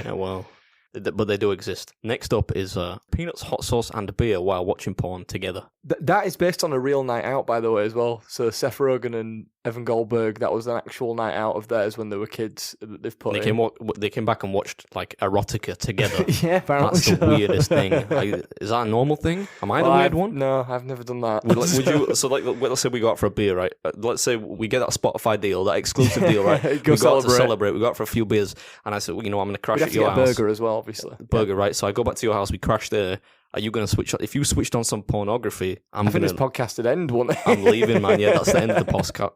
Yeah, well. But they do exist. Next up is peanuts, hot sauce, and beer while watching porn together. That is based on a real night out, by the way, as well. So Seth Rogen and Evan Goldberg, that was an actual night out of theirs when they were kids that they've put in. They came back and watched like erotica together. Yeah, apparently. That's the weirdest thing. Is that a normal thing? Am I the weird one? No, I've never done that. Would you? So like, let's say we go out for a beer, right? Let's say we get that Spotify deal, that exclusive deal, right? We go out to celebrate. We go out for a few beers, and I said, well, you know, I'm going to crash at your house. Burger as well, obviously. Burger, right? So I go back to your house. We crash there. Are you going to switch? If you switched on some pornography, I think this podcast would end, wouldn't it? I'm leaving, man. Yeah, that's the end of the postcard.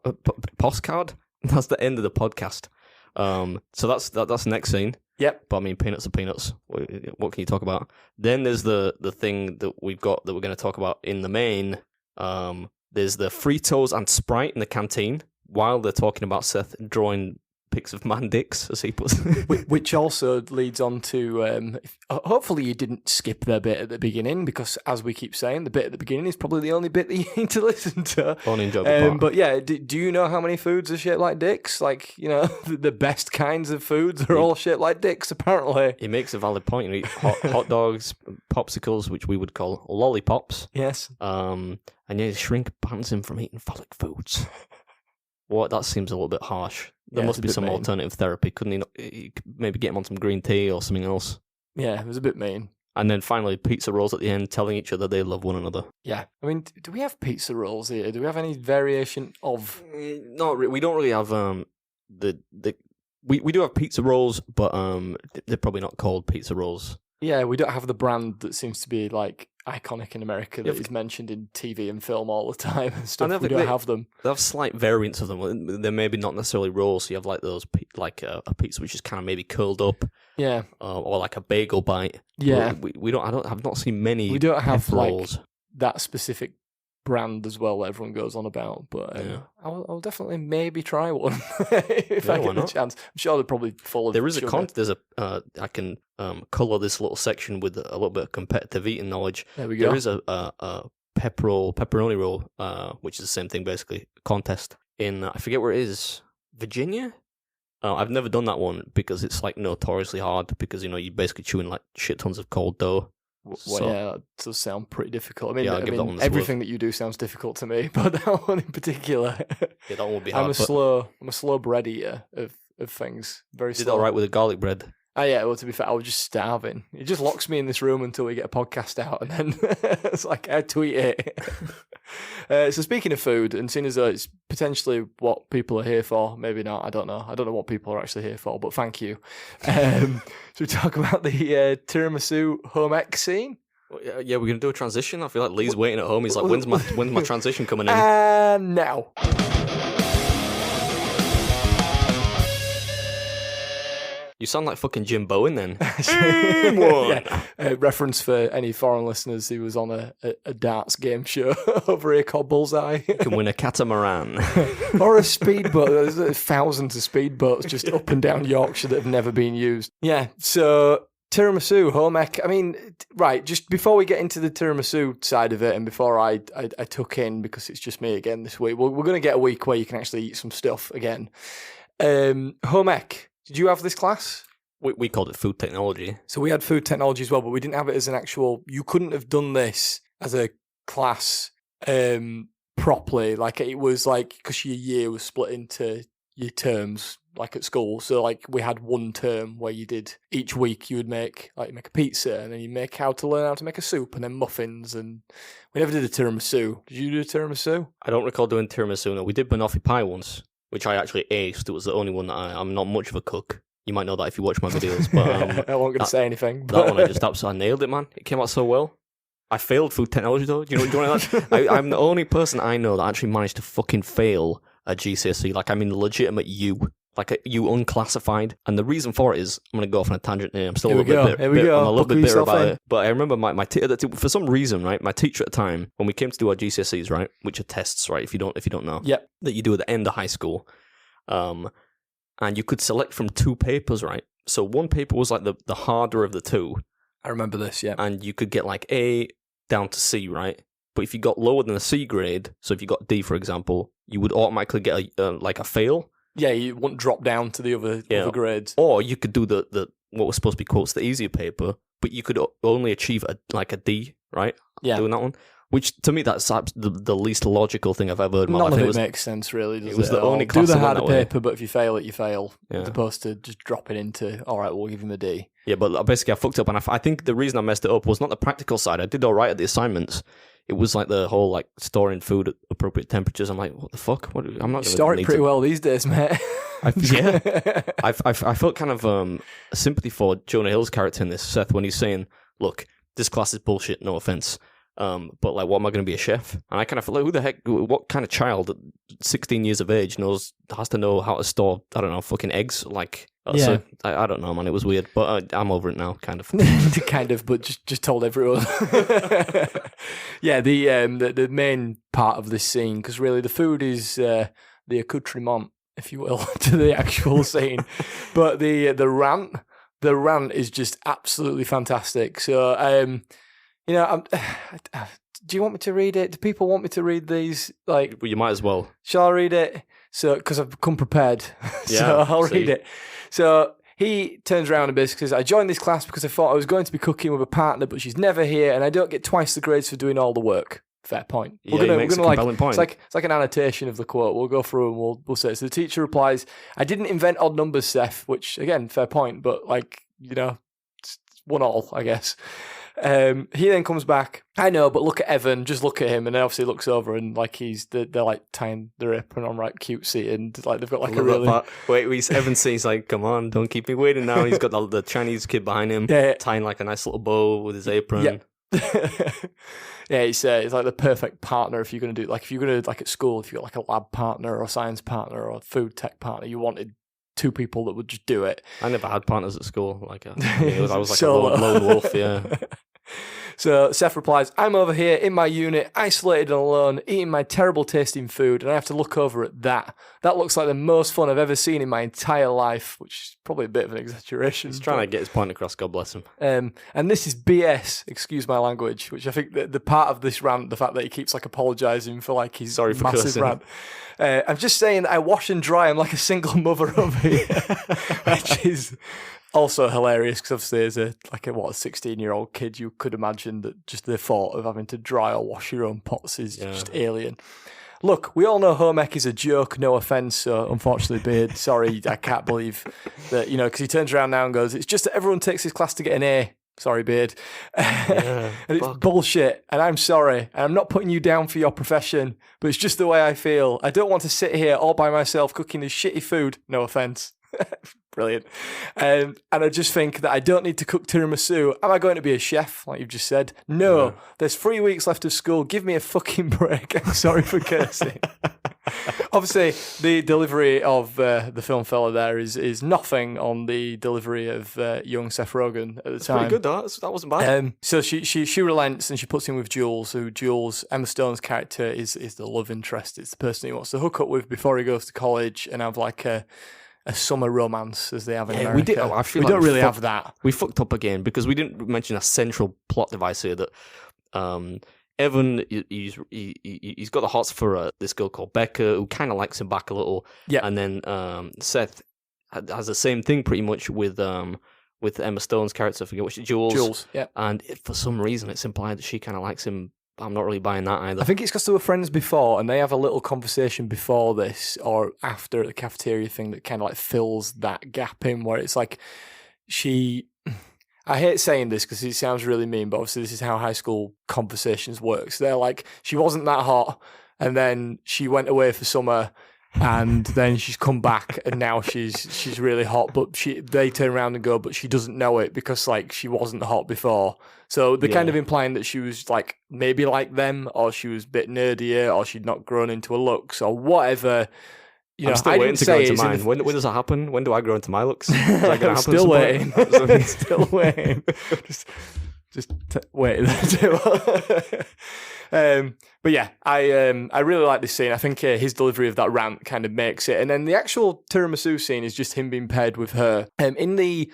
Postcard? That's the end of the podcast. So that's the next scene. Yep. But I mean, peanuts are peanuts. What can you talk about? Then there's the thing that we've got that we're going to talk about in the main. There's the Fritos and Sprite in the canteen while they're talking about Seth drawing pics of man dicks, as he puts it. Which also leads on to, hopefully you didn't skip their bit at the beginning, because as we keep saying, the bit at the beginning is probably the only bit that you need to listen to. Only enjoy the part. But yeah, do you know how many foods are shaped like dicks? Like, you know, the best kinds of foods are all shaped like dicks, apparently. He makes a valid point. You eat hot dogs, popsicles, which we would call lollipops. Yes. And yeah, shrink bans him from eating phallic foods. What? That seems a little bit harsh. There must be some alternative therapy. Couldn't he maybe get him on some green tea or something else? Yeah, it was a bit mean. And then finally, pizza rolls at the end, telling each other they love one another. Yeah. I mean, do we have pizza rolls here? Do we have any variation of... No, we don't really have we do have pizza rolls, but they're probably not called pizza rolls. Yeah, we don't have the brand that seems to be like iconic in America that is mentioned in TV and film all the time and stuff. We don't have them. They have slight variants of them. They're maybe not necessarily rolls. So you have like those, like a pizza which is kind of maybe curled up. Yeah. Or like a bagel bite. Yeah. We don't. I've not seen many. We don't have rolls. Like that specific brand as well that everyone goes on about, but I'll definitely maybe try one if I get the chance. I'm sure they're probably full of there's sugar. I can colour this little section with a little bit of competitive eating knowledge. There we go. There is a pepperoni roll, which is the same thing basically, contest in I forget where it is, Virginia. I've never done that one because it's like notoriously hard because, you know, you're basically chewing like shit tons of cold dough. Well, yeah, that does sound pretty difficult. I mean, Yeah, I'll give that one the everything that you do sounds difficult to me, but that one in particular. Yeah, that one would be hard. I'm a slow bread eater of things. Very You did slow. all right with the garlic bread. Oh, yeah, well, to be fair, I was just starving. It just locks me in this room until we get a podcast out, and then it's like, I tweet it. So speaking of food, and seeing as though it's potentially what people are here for, maybe not, I don't know. I don't know what people are actually here for, but thank you. So we talk about the tiramisu home ec scene. Yeah, we're going to do a transition. I feel like Lee's waiting at home. He's like, when's my transition coming in? And now. You sound like fucking Jim Bowen then. Reference for any foreign listeners who was on a darts game show over here called Bullseye. You can win a catamaran. Or a speedboat. There's thousands of speedboats just up and down Yorkshire that have never been used. Yeah, so tiramisu, home ec. I mean, right, just before we get into the tiramisu side of it and before I tuck in, because it's just me again this week, we're going to get a week where you can actually eat some stuff again. Home ec. Did you have this class? We called it food technology. So we had food technology as well, but we didn't have it as an actual... You couldn't have done this as a class properly. Like, it was like... Because your year was split into your terms, like at school. So, like, we had one term where you did... Each week you would make a pizza, and then you make how to learn how to make a soup, and then muffins, and... We never did a tiramisu. Did you do a tiramisu? I don't recall doing tiramisu. No, we did banoffee pie once, which I actually aced. It was the only one that I'm not much of a cook. You might know that if you watch my videos. But I won't going to say anything. That one I just absolutely nailed it, man. It came out so well. I failed food technology though. Do you know that? I'm the only person I know that actually managed to fucking fail a GCSE. Like, I mean, legitimate U. Like a U unclassified. And the reason for it is, I'm going to go off on a tangent here. I'm still a little bit bitter about it. But I remember for some reason, right, my teacher at the time, when we came to do our GCSEs, right, which are tests, right, if you don't know, yep, that you do at the end of high school, and you could select from two papers, right? So one paper was like the harder of the two. I remember this, yeah. And you could get like A down to C, right? But if you got lower than a C grade, so if you got D, for example, you would automatically get a fail. Yeah, you wouldn't drop down to the other grades. Or you could do the what was supposed to be quotes, the easier paper, but you could only achieve a D, right? Yeah. Doing that one. Which, to me, that's the least logical thing I've ever heard in my life. None of it makes sense, really, does it? It was the only class do the I went harder that way. paper, but if you fail it, you fail. Yeah. As opposed to just dropping into, all right, we'll give him a D. Yeah, but basically I fucked up, and I think the reason I messed it up was not the practical side. I did all right at the assignments. It was like the whole like storing food at appropriate temperatures. I'm like, what the fuck? I'm not. You store it pretty well these days, mate. I felt kind of sympathy for Jonah Hill's character in this, Seth, when he's saying, "Look, this class is bullshit. No offense, but like, what am I going to be, a chef?" And I kind of feel like, who the heck? What kind of child at 16 years of age has to know how to store? I don't know, fucking eggs, like. Yeah. So, I don't know, man. It was weird, but I'm over it now, kind of. Kind of, but just told everyone. Yeah, the main part of this scene, because really the food is the accoutrement, if you will, to the actual scene. But the rant is just absolutely fantastic. So, do you want me to read it? Do people want me to read these? Like, Well, you might as well. Shall I read it? So, because I've come prepared, Yeah, so I'll read it. So he turns around and basically says, "I joined this class because I thought I was going to be cooking with a partner, but she's never here, and I don't get twice the grades for doing all the work." Fair point. Yeah, he makes a compelling point. It's like an annotation of the quote. We'll go through and we'll say it. So the teacher replies, "I didn't invent odd numbers, Seth," which again, fair point, but like, it's 1-1, I guess. He then comes back. "I know, but look at Evan. Just look at him." And then obviously looks over and like they're like tying their apron on right cutesy, and like they've got like a really Evan sees like, "Come on, don't keep me waiting now." He's got the Chinese kid behind him, tying like a nice little bow with his apron. Yeah. Yeah, it's like the perfect partner if you're going to do, like, if you're going to, like, at school, if you got like a lab partner or a science partner or a food tech partner, you wanted two people that would just do it. I never had partners at school. Like, I was like Solo. a lone wolf. Yeah. So Seth replies, "I'm over here in my unit, isolated and alone, eating my terrible tasting food, and I have to look over at that. That looks like the most fun I've ever seen in my entire life," which is probably a bit of an exaggeration. He's trying to get his point across, God bless him. And this is BS, excuse my language, which I think the part of this rant, the fact that he keeps like apologising for like his Sorry for massive cursing. rant. I'm just saying that I wash and dry. I'm like a single mother over here, which is Also hilarious because obviously as a 16-year-old kid, you could imagine that just the thought of having to dry or wash your own pots is just alien. Look, we all know home ec is a joke, no offence, so unfortunately, Beard, sorry, I can't believe that, because he turns around now and goes, it's just that everyone takes his class to get an A. Sorry, Beard. And it's bullshit, and I'm sorry, and I'm not putting you down for your profession, but it's just the way I feel. I don't want to sit here all by myself cooking this shitty food, no offence. Brilliant. And I just think that I don't need to cook tiramisu. Am I going to be a chef, like you've just said? No. There's 3 weeks left of school. Give me a fucking break. I'm sorry for cursing. Obviously, the delivery of the film fella there is nothing on the delivery of young Seth Rogen at the time. Pretty good, that wasn't bad. So she relents and she puts him with Jules, who Emma Stone's character is the love interest. It's the person he wants to hook up with before he goes to college and have like a summer romance as they have in America. We don't really have that. We fucked up again because we didn't mention a central plot device here that Evan, he's got the hots for this girl called Becca who kind of likes him back a little. Yeah. And then Seth has the same thing pretty much with Emma Stone's character, I forget what Jules. Jules, yeah. And for some reason it's implied that she kind of likes him. I'm not really buying that either. I think it's because they were friends before and they have a little conversation before this or after at the cafeteria thing that kind of like fills that gap in where it's like I hate saying this because it sounds really mean, but obviously this is how high school conversations work. So they're like, she wasn't that hot and then she went away for summer and then she's come back and now she's really hot, but they turn around and go, but she doesn't know it because like she wasn't hot before. So they're kind of implying that she was like maybe like them, or she was a bit nerdier, or she'd not grown into a looks, or whatever. I'm still waiting to go into mine. When does that happen? When do I grow into my looks? Is that I'm still waiting. Still waiting. Just wait. But yeah, I really like this scene. I think his delivery of that rant kind of makes it. And then the actual tiramisu scene is just him being paired with her. In the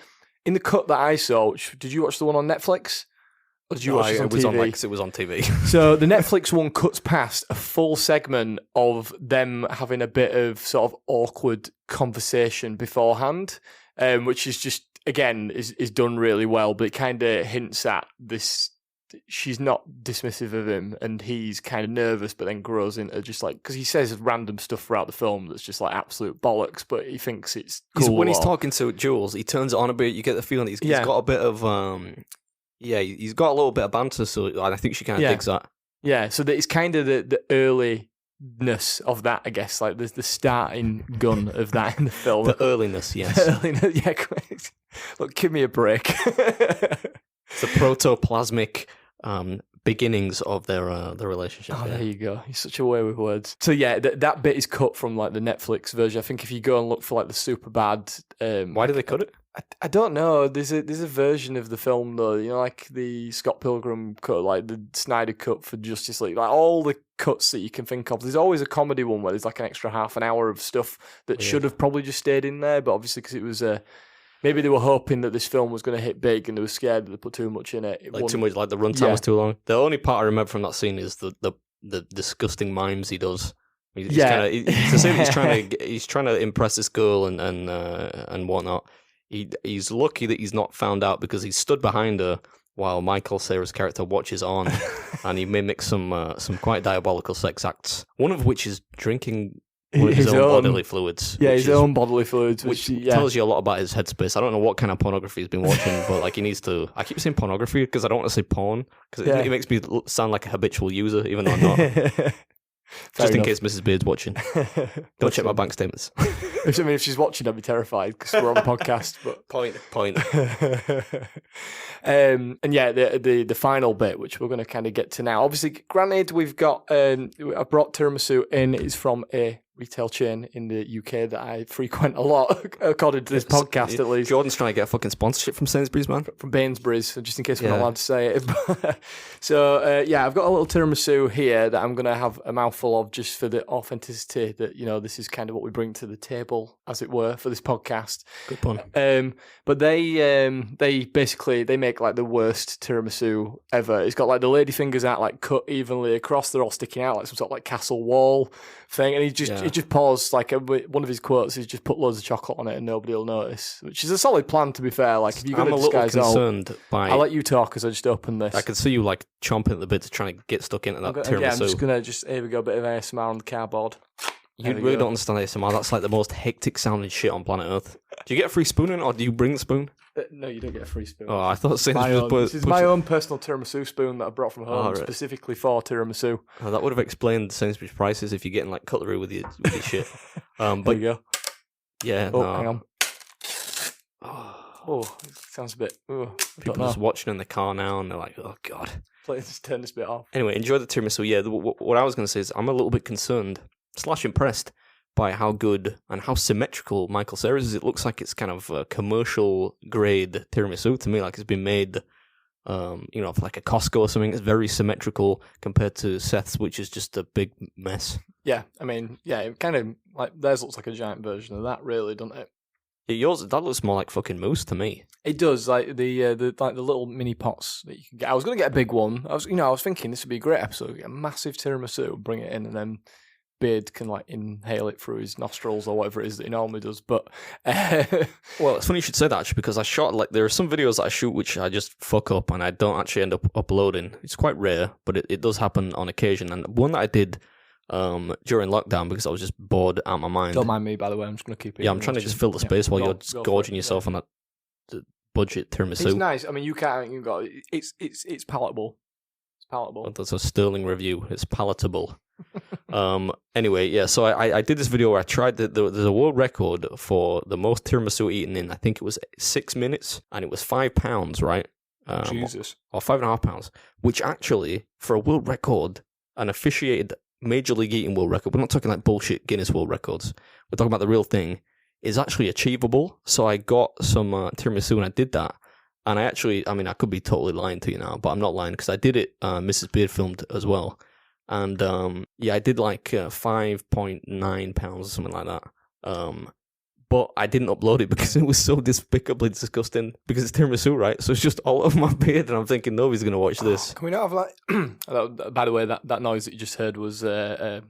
cut that I saw, did you watch the one on Netflix? Or did you watch it on TV? It was on TV. So the Netflix one cuts past a full segment of them having a bit of sort of awkward conversation beforehand, which is just, again, is done really well, but it kind of hints at this. She's not dismissive of him, and he's kind of nervous, but then grows into just like, because he says random stuff throughout the film that's just like absolute bollocks, but he thinks it's cool. When he's talking to Jules, he turns it on a bit. You get the feeling he's got a bit of he's got a little bit of banter, so I think she kind of digs that. Yeah, so that it's kind of the earliness of that, I guess, like the starting gun of that in the film. The earliness, yes. Yeah, correct. Look, give me a break. It's the protoplasmic beginnings of their relationship. Oh, there you go. He's such a way with words. So yeah, that bit is cut from like the Netflix version. I think if you go and look for like the Superbad, why did they cut it? I don't know. There's a version of the film though, like the Scott Pilgrim cut, like the Snyder cut for Justice League, like all the cuts that you can think of. There's always a comedy one where there's like an extra half an hour of stuff that should have probably just stayed in there, but obviously because it was maybe they were hoping that this film was going to hit big and they were scared that they put too much in it. Too much, like the runtime was too long. The only part I remember from that scene is the disgusting mimes he does. It's the same. He's trying to impress this girl and whatnot. He's lucky that he's not found out because he's stood behind her while Michael Cera's character watches on, and he mimics some quite diabolical sex acts. One of which is drinking one of his own bodily fluids. Yeah, his own bodily fluids, which tells you a lot about his headspace. I don't know what kind of pornography he's been watching, but like he needs to. I keep saying pornography because I don't want to say porn because it makes me sound like a habitual user, even though I'm not. Just in case Mrs. Beard's watching. Don't check my bank statements. If she's watching, I'd be terrified because we're on a podcast. But point. And yeah, the final bit, which we're going to kind of get to now. Obviously, granted, we've got I brought tiramisu in. It's from a retail chain in the UK that I frequent a lot, according to this podcast at least. Jordan's trying to get a fucking sponsorship from Sainsbury's, man. From Bainsbury's, just in case we're not allowed to say it. So, I've got a little tiramisu here that I'm going to have a mouthful of just for the authenticity that, this is kind of what we bring to the table, as it were, for this podcast. Good pun. But they basically, they make like the worst tiramisu ever. It's got like the lady fingers out, like cut evenly across. They're all sticking out like some sort of like castle wall thing. And he just he just paused, like, one of his quotes is just put loads of chocolate on it and nobody will notice, which is a solid plan, to be fair. Like, if you're going to disguise I'm a little concerned by... I'll let you talk because I just opened this. I can see you, like, chomping at the bit to try to get stuck into that tiramisu. Yeah, I'm just going to here we go, a bit of ASMR on the cardboard. You really don't understand ASMR. That's, like, the most hectic sounding shit on planet Earth. Do you get a free spoon in, or do you bring the spoon? No, you don't get a free spoon. Oh, I thought this is my own personal tiramisu spoon that I brought from home specifically for tiramisu. Oh, that would have explained Sainsbury's prices if you're getting like cutlery with your shit. But there you go. Yeah. Oh, hang on. Oh, it sounds a bit. People are just watching in the car now, and they're like, "Oh God." Let's just turn this bit off. Anyway, enjoy the tiramisu. Yeah, what I was going to say is I'm a little bit concerned / impressed by how good and how symmetrical Michael Cera's is. It looks like it's kind of a commercial grade tiramisu to me, like it's been made, for like a Costco or something. It's very symmetrical compared to Seth's, which is just a big mess. Yeah, I mean, yeah, it kind of like theirs looks like a giant version of that, really, doesn't it? Yours, that looks more like fucking mousse to me. It does, like the little mini pots that you can get. I was going to get a big one. I was thinking this would be a great episode. Get a massive tiramisu, bring it in, and then Beard can like inhale it through his nostrils or whatever it is that he normally does. But well, it's funny you should say that actually, because I shot there are some videos that I shoot which I just fuck up and I don't actually end up uploading. It's quite rare, but it does happen on occasion. And one that I did during lockdown because I was just bored out of my mind. Don't mind me, by the way. I'm just gonna keep it. Yeah, I'm trying to just fill the space while you're just gorging yourself on that budget tiramisu. It's nice. I mean, you can't. You've got it's palatable. It's palatable. That's a sterling review. It's palatable. Anyway, yeah, so I did this video where I tried there's a world record for the most tiramisu eaten in, I think it was 6 minutes, and it was £5, right? Jesus. Or £5.5, which actually, for a world record, an officiated Major League Eating world record, we're not talking like bullshit Guinness World Records, we're talking about the real thing, is actually achievable. So I got some tiramisu and I did that. And I I could be totally lying to you now, but I'm not lying because I did it, Mrs. Beard filmed as well. And I did like 5.9 pounds or something like that. But I didn't upload it because it was so despicably disgusting. Because it's tiramisu, right? So it's just all over my beard, and I'm thinking nobody's going to watch this. Can we not have like? By the way, that noise that you just heard was the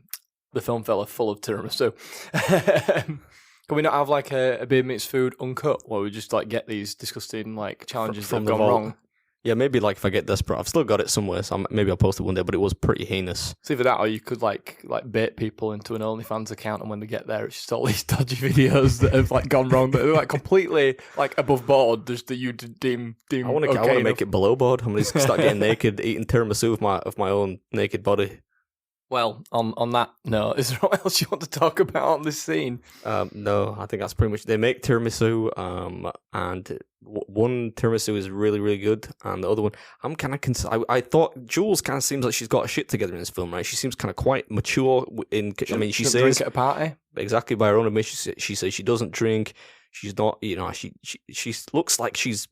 film fella full of tiramisu. Can we not have like a Beard Meats Food uncut, where we just like get these disgusting like challenges that have gone wrong? Yeah, maybe like if I get desperate, I've still got it somewhere, so maybe I'll post it one day. But it was pretty heinous. It's either that, or you could like bait people into an OnlyFans account, and when they get there, it's just all these dodgy videos that have like gone wrong, that are like completely like above board, just that you deem. I want to make it below board. I'm going to start getting naked, eating tiramisu of my own naked body. Well, on that note, is there what else you want to talk about on this scene? No, I think that's pretty much. They make tiramisu, and one tiramisu is really, really good, and the other one, I'm kind of. I thought Jules kind of seems like she's got her shit together in this film, right? She seems kind of quite mature. She says drink at a party exactly by her own admission. She says she doesn't drink. She's not. She looks like she's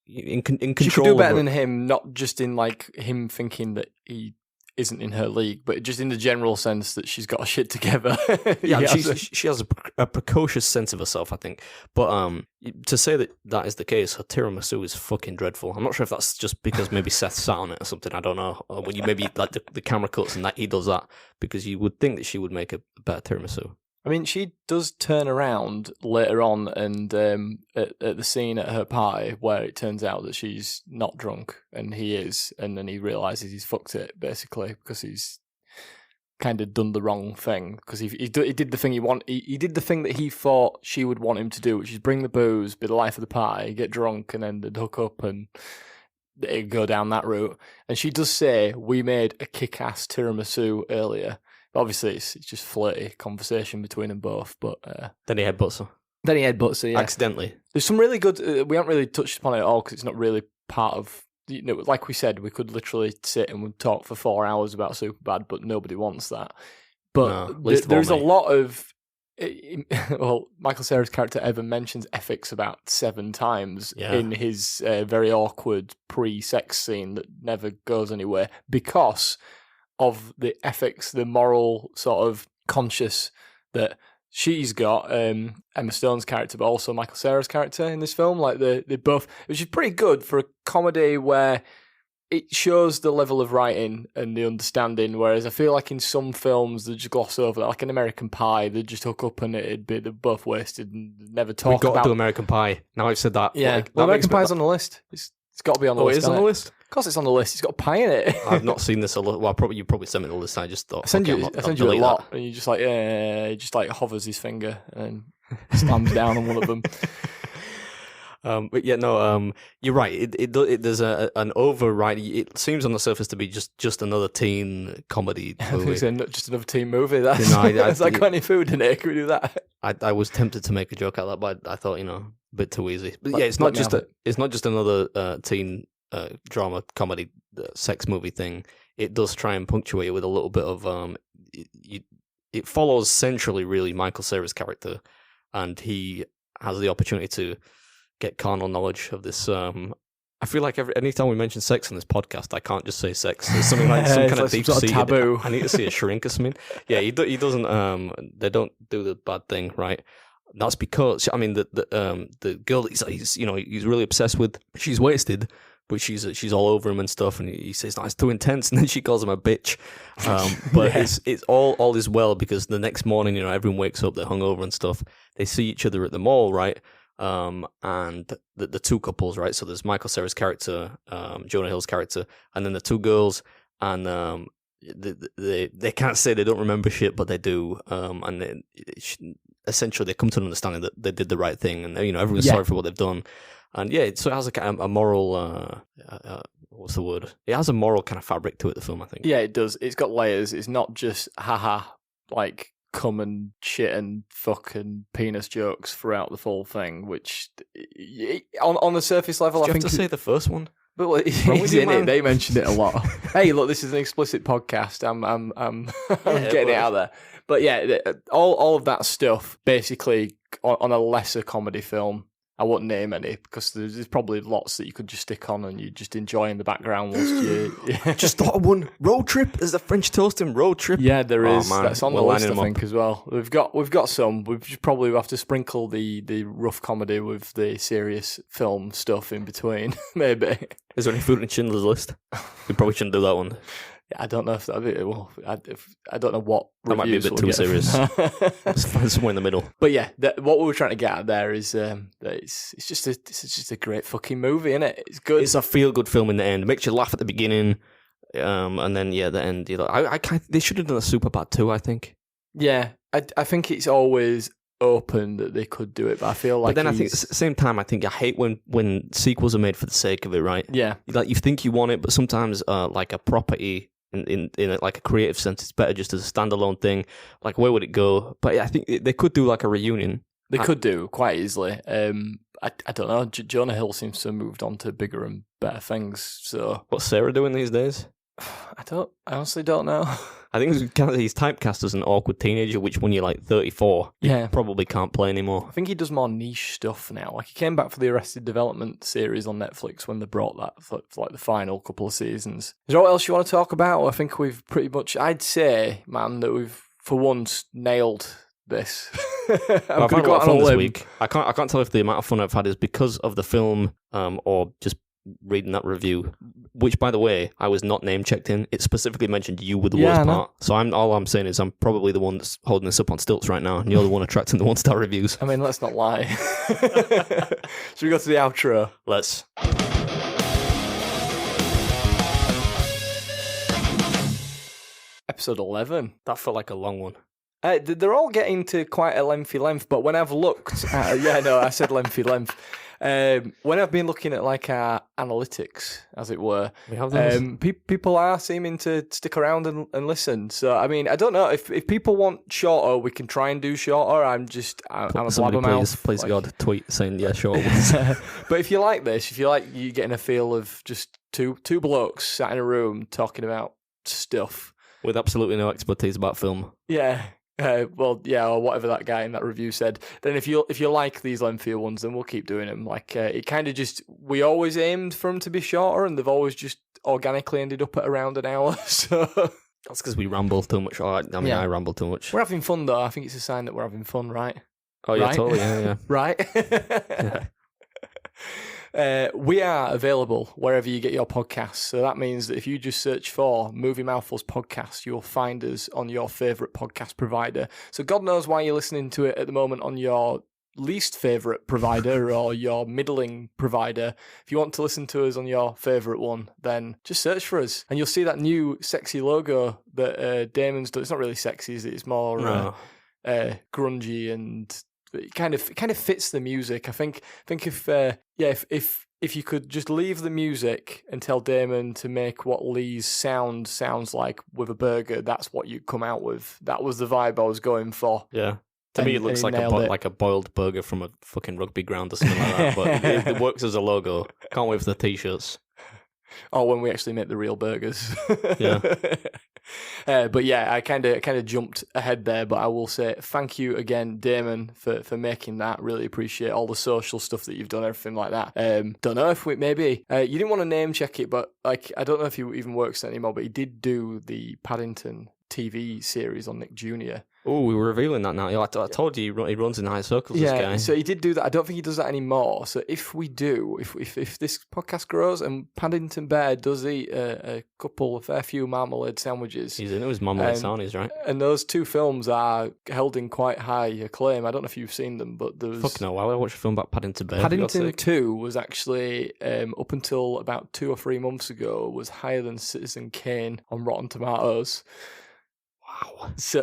in control. She could do better than him, not just in like him thinking that he isn't in her league, but just in the general sense that she's got her shit together. Yeah, she has a precocious sense of herself, I think. But to say that is the case, her tiramisu is fucking dreadful. I'm not sure if that's just because maybe Seth sat on it or something. I don't know. Or when you maybe like the camera cuts and that he does that, because you would think that she would make a better tiramisu. I mean, she does turn around later on, and at the scene at her party where it turns out that she's not drunk and he is, and then he realizes he's fucked it basically because he's kind of done the wrong thing, because he did the thing he did the thing that he thought she would want him to do, which is bring the booze, be the life of the party, get drunk, and then they'd hook up and it'd go down that route. And she does say, "We made a kick-ass tiramisu earlier." Obviously, it's just flirty conversation between them both, but then he headbutts her. Yeah. Accidentally. There's some really good. We haven't really touched upon it at all because it's not really part of. Like we said, we could literally sit and we'd talk for 4 hours about Superbad, but nobody wants that. But there's a lot of. Well, Michael Cera's character Evan mentions ethics about 7 times in his very awkward pre-sex scene that never goes anywhere because of the ethics, the moral sort of conscious that she's got, Emma Stone's character, but also Michael Cera's character in this film. Like they both, which is pretty good for a comedy where it shows the level of writing and the understanding, whereas I feel like in some films they just gloss over, like an American Pie, they just hook up and it'd be they're both wasted and never talk We've got about. to do American Pie. Now I've said that. Yeah, like, well, that American makes me- Pie's on the list. It's got to be on the Oh, list. it is on the list? Of course, it's on the list. It's got pie in it. I've not seen this a lot. Well, you probably sent me the list. And I just thought I send okay, you, I'll I send you a delete lot, that. and you just like, yeah, he just like hovers his finger and slams down on one of them. But yeah, no, you're right. There's an override. It seems on the surface to be just another teen comedy movie. It's just another teen movie. That's No, has that got any food in it? Can we do that? I was tempted to make a joke out of that, but I thought a bit too easy. But Let- yeah, it's let not me just have it's not just another teen drama comedy sex movie thing. It does try and punctuate it with a little bit of it follows centrally really Michael Cera's character, and he has the opportunity to get carnal knowledge of this. I feel like anytime we mention sex on this podcast, I can't just say sex. There's something like some It's kind like of some deep sort of seated taboo. I need to see a shrink or something. Yeah, he doesn't. They don't do the bad thing, right? That's because the girl that he's really obsessed with. She's wasted, but she's all over him and stuff. And he says, "No, it's too intense." And then she calls him a bitch. But Yeah. it's all is well because the next morning, everyone wakes up, they're hungover and stuff. They see each other at the mall, right? And the two couples, right? So there's Michael Cera's character, Jonah Hill's character, and then the two girls, and they can't say they don't remember shit, but they do. And essentially they come to an understanding that they did the right thing, and everyone's sorry for what they've done. And yeah, so it has a moral. What's the word? It has a moral kind of fabric to it. The film, I think. Yeah, it does. It's got layers. It's not just haha, like cum and shit and fuck and penis jokes throughout the full thing. Which, on the surface level, Did you I think have to say the first one. But wrong it's with you, in man? it. They mentioned it a lot. Hey, look, this is an explicit podcast. I'm getting it out there. But yeah, all of that stuff basically on a lesser comedy film. I won't name any because there's probably lots that you could just stick on and you just enjoy in the background whilst you. Just thought of one. Road Trip. There's a French toast in Road Trip. Yeah, there is. man. That's on We're the list, I lining them think, as well. We've got some. We probably have to sprinkle the rough comedy with the serious film stuff in between, maybe. Is there any food in Schindler's List? We probably shouldn't do that one. I don't know if that'd be. Well, I don't know what That might be a reviews bit we'll too get from serious. that. Let's find somewhere in the middle. But yeah, what we were trying to get at there is that it's just a great fucking movie, isn't it? It's good. It's a feel-good film in the end. It makes you laugh at the beginning, and then the end. They should have done a Superbad too. I think. Yeah, I think it's always open that they could do it, but I feel like. But then I think at the same time, I hate when sequels are made for the sake of it, right? Yeah. Like you think you want it, but sometimes like a property in like a creative sense, it's better just as a standalone thing. Like where would it go? But yeah, I think they could do like a reunion. They could do quite easily. I don't know. Jonah Hill seems to have moved on to bigger and better things. So What's Sarah doing these days? I honestly don't know. I think he's typecast as an awkward teenager, which when you're like 34, Yeah. you probably can't play anymore. I think he does more niche stuff now. Like he came back for the Arrested Development series on Netflix when they brought that for like the final couple of seasons. Is there what else you want to talk about? I think we've pretty much. I'd say, man, that we've for once nailed this. I've had a lot of fun this week. I can't tell if the amount of fun I've had is because of the film or just reading that review, which by the way I was not name checked in. It specifically mentioned you were the worst part, so all I'm saying is I'm probably the one that's holding this up on stilts right now, and you're the one attracting the 1-star reviews. I mean, let's not lie. Should we go to the outro? Let's. Episode 11. That felt like a long one. They're all getting to quite a lengthy length, but when I've looked at, I said lengthy length. When I've been looking at like our analytics, as it were, We have those. people are seeming to stick around and listen. So I mean, I don't know if people want shorter, we can try and do shorter. I'm a Somebody blabbermouth. please like- God tweet saying yeah, sure. ones. But if you like this, if you like you getting a feel of just two blokes sat in a room talking about stuff, With absolutely no expertise about film. yeah. Or whatever that guy in that review said. Then if you like these lengthier ones, then we'll keep doing them. Like it kind of just we always aimed for them to be shorter, and they've always just organically ended up at around an hour. So That's because we ramble too much. I ramble too much. we're having fun, though. I think it's a sign that we're having fun, right? Oh yeah, right? totally. Yeah. Right. We are available wherever you get your podcasts. So that means that if you just search for Movie Mouthfuls Podcast, you'll find us on your favourite podcast provider. So God knows why you're listening to it at the moment on your least favourite provider or your middling provider. If you want to listen to us on your favourite one, then just search for us and you'll see that new sexy logo that Damon's done. It's not really sexy, is it? It's more grungy, and it kind of fits the music. I think if you could just leave the music and tell Damon to make what Lee's sounds like with a burger, that's what you'd come out with. That was the vibe I was going for. Yeah. To me, it looks like a boiled burger from a fucking rugby ground or something like that. But it works as a logo. Can't wait for the t-shirts. Or when we actually make the real burgers. Yeah. But yeah, I kind of jumped ahead there. But I will say thank you again, Damon, for making that. Really appreciate all the social stuff that you've done, everything like that. Don't know if you didn't want to name check it, but like I don't know if he even works anymore. But he did do the Paddington TV series on Nick Jr. Oh, we were revealing that now. I told you he runs in high circles, this guy. So he did do that. I don't think he does that anymore. So if we do, if this podcast grows and Paddington Bear does eat a fair few marmalade sandwiches. He's into his marmalade sarnies, right? And those two films are held in quite high acclaim. I don't know if you've seen them, but there was... Fuck no, why would I watch a film about Paddington Bear? Paddington 2 was actually, up until about 2 or 3 months ago, was higher than Citizen Kane on Rotten Tomatoes. Wow. So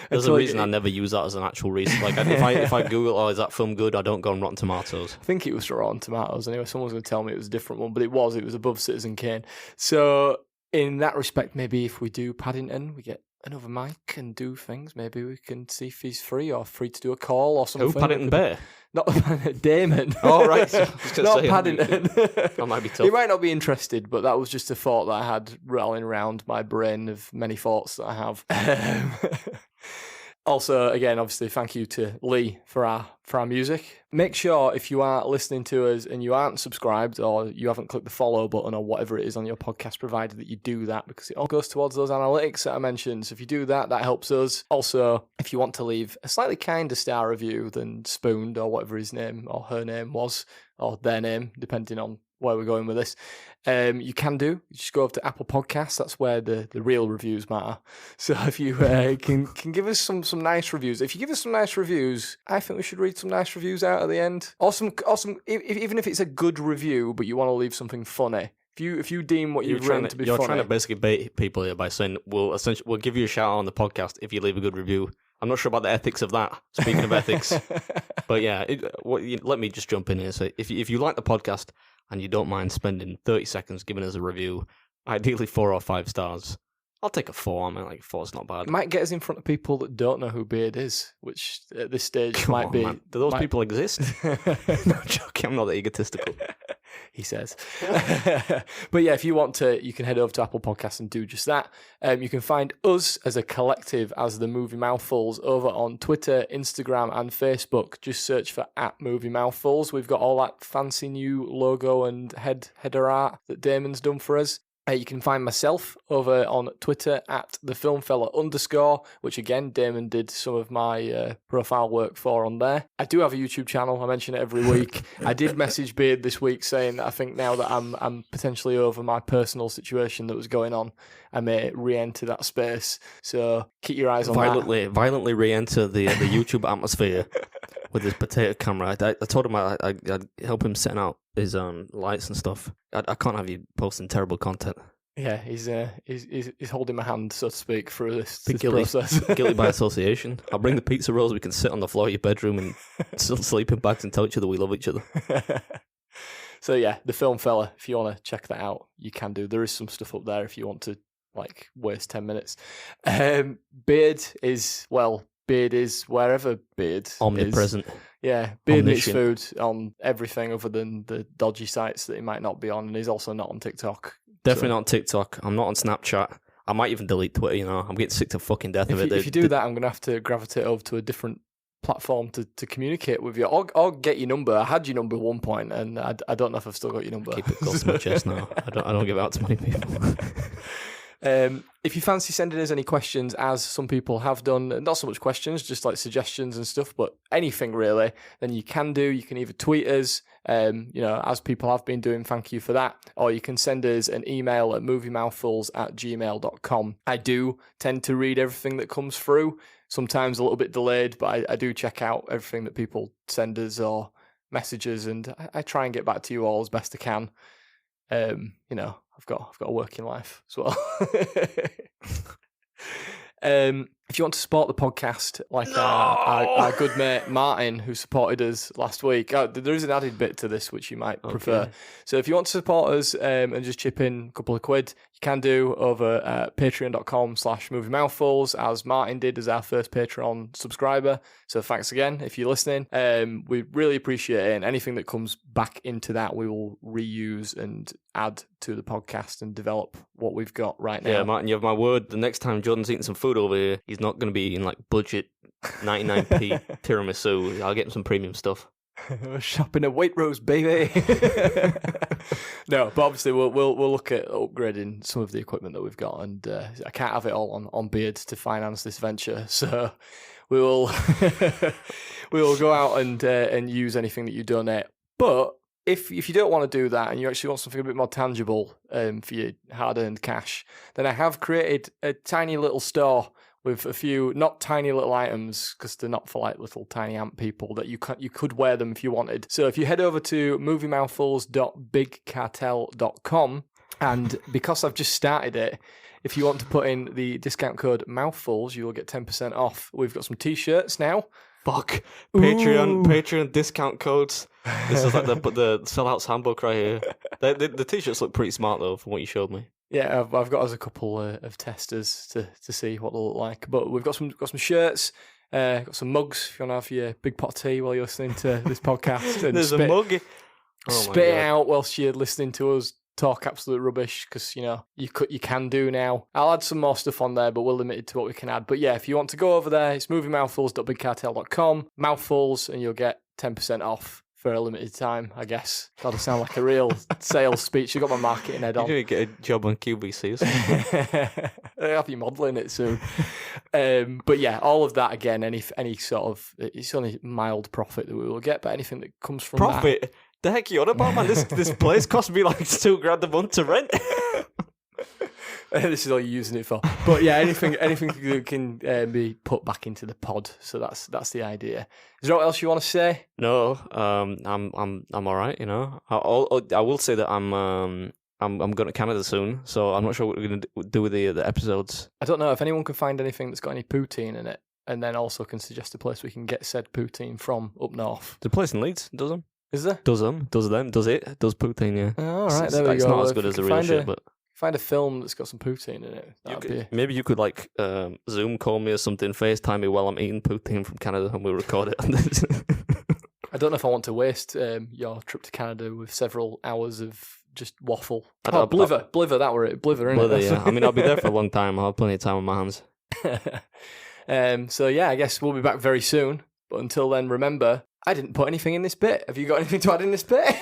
there's a reason I never use that as an actual reason. Like if I Google, is that film good? I don't go on Rotten Tomatoes. I think it was Rotten Tomatoes. Anyway, someone's going to tell me it was a different one, but it was above Citizen Kane. So in that respect, maybe if we do Paddington, we get another mic and do things. Maybe we can see if he's free to do a call or something. Who, Paddington Bear? Not Damon. Oh, right. Not Paddington. That might be tough. He might not be interested, but that was just a thought that I had rattling around my brain of many thoughts that I have. Also, again, obviously, thank you to Lee for our music. Make sure if you are listening to us and you aren't subscribed or you haven't clicked the follow button or whatever it is on your podcast provider that you do that, because it all goes towards those analytics that I mentioned. So if you do that, that helps us. Also, if you want to leave a slightly kinder star review than Spooned or whatever his name or her name was, or their name, depending on where we're going with this, you can do. You just go over to Apple Podcasts. That's where the real reviews matter. So if you can give us some nice reviews. If you give us some nice reviews, I think we should read some nice reviews out at the end. Awesome. Even if it's a good review, but you want to leave something funny. If you deem what you've written to be funny. You're trying to basically bait people here by saying we'll give you a shout out on the podcast if you leave a good review. I'm not sure about the ethics of that, speaking of ethics. But yeah, let me just jump in here. So if you like the podcast and you don't mind spending 30 seconds giving us a review, ideally 4 or 5 stars, I'll take a 4. I mean, like 4's not bad. It might get us in front of people that don't know who Beard is, which at this stage might be... Man. Do those people exist? No, joking, I'm not that egotistical. He says. But yeah, if you want to, you can head over to Apple Podcasts and do just that. You can find us as a collective as the Movie Mouthfuls over on Twitter, Instagram, and Facebook. Just search for @MovieMouthfuls. We've got all that fancy new logo and header art that Damon's done for us. You can find myself over on Twitter @thefilmfella_, which again, Damon did some of my profile work for on there. I do have a YouTube channel. I mention it every week. I did message Beard this week saying that I think now that I'm potentially over my personal situation that was going on, I may re-enter that space. So keep your eyes on that. Violently re-enter the YouTube atmosphere with his potato camera. I told him I'd help him setting out his lights and stuff. I can't have you posting terrible content. Yeah, he's holding my hand, so to speak, through this process. Guilty by association. I'll bring the pizza rolls. We can sit on the floor of your bedroom and still sleep in bags and tell each other we love each other. So yeah, The Film Fella, if you want to check that out, you can do. There is some stuff up there if you want to waste 10 minutes. Beard is wherever Beard omnipresent. is. Yeah, Beard eats food on everything other than the dodgy sites that he might not be on, and he's also not on TikTok. Definitely not on TikTok. I'm not on Snapchat. I might even delete Twitter, I'm getting sick to fucking death of it. If you do that, I'm going to have to gravitate over to a different platform to communicate with you. Or get your number. I had your number at one point, and I don't know if I've still got your number. Keep it close to my chest now. I don't give it out to many people. If you fancy sending us any questions, as some people have done, not so much questions, just like suggestions and stuff, but anything really, then you can do. You can either tweet us, as people have been doing, thank you for that, or you can send us an email at moviemouthfuls@gmail.com. I do tend to read everything that comes through, sometimes a little bit delayed, but I do check out everything that people send us or messages, and I try and get back to you all as best I can. I've got a working life as well. If you want to support the podcast, like our good mate Martin, who supported us last week, there is an added bit to this which you might prefer. So if you want to support us and just chip in a couple of quid, you can do over at patreon.com/moviemouthfuls, as Martin did as our first Patreon subscriber. So thanks again if you're listening. We really appreciate it, and anything that comes back into that we will reuse and add to the podcast and develop what we've got right now. Yeah, Martin, you have my word. The next time Jordan's eating some food over here, he's not going to be in like budget 99p tiramisu. I'll get him some premium stuff. We're shopping at Waitrose, baby. No, but obviously we'll look at upgrading some of the equipment that we've got, and I can't have it all on beards to finance this venture, so we will go out and use anything that you donate. But if you don't want to do that and you actually want something a bit more tangible for your hard-earned cash, then I have created a tiny little store with a few not tiny little items, because they're not for like little tiny ant people, that you could wear them if you wanted. So if you head over to moviemouthfuls.bigcartel.com, and because I've just started it, if you want to put in the discount code Mouthfuls, you will get 10% off. We've got some t-shirts now. Fuck. Patreon discount codes. This is like the sellouts handbook right here. The t-shirts look pretty smart though, from what you showed me. Yeah, I've got us a couple of testers to see what they'll look like. But we've got some shirts, got some mugs if you want to have your big pot of tea while you're listening to this podcast. And There's a mug. Spit it out whilst you're listening to us talk absolute rubbish, because you can do now. I'll add some more stuff on there, but we're limited to what we can add. But yeah, if you want to go over there, it's moviemouthfuls.bigcartel.com, mouthfuls, and you'll get 10% off for a limited time, I guess. God, I sound like a real sales speech. You got my marketing head on. You're going to get a job on QVC or something. I'll be modelling it soon. But yeah, all of that, again, any sort of, it's only mild profit that we will get, but anything that comes from profit? That. The heck you on about, man? This place cost me like $2,000 a month to rent. This is all you're using it for. But yeah, anything that can be put back into the pod. So that's the idea. Is there what else you want to say? No, I'm all right. I will say that I'm going to Canada soon, so I'm not sure what we're going to do with the episodes. I don't know if anyone can find anything that's got any poutine in it, and then also can suggest a place we can get said poutine from up north. The place in Leeds does them. Is there? Does poutine, yeah. Oh, all right, there we go. It's not as good as the real shit, but find a film that's got some poutine in it. Maybe you could like Zoom call me or something, FaceTime me while I'm eating poutine from Canada, and we'll record it. I don't know if I want to waste your trip to Canada with several hours of just waffle. Blither, that were it. Blither, innit? Yeah. I mean, I'll be there for a long time. I'll have plenty of time on my hands. So yeah, I guess we'll be back very soon. But until then, remember, I didn't put anything in this bit. Have you got anything to add in this bit?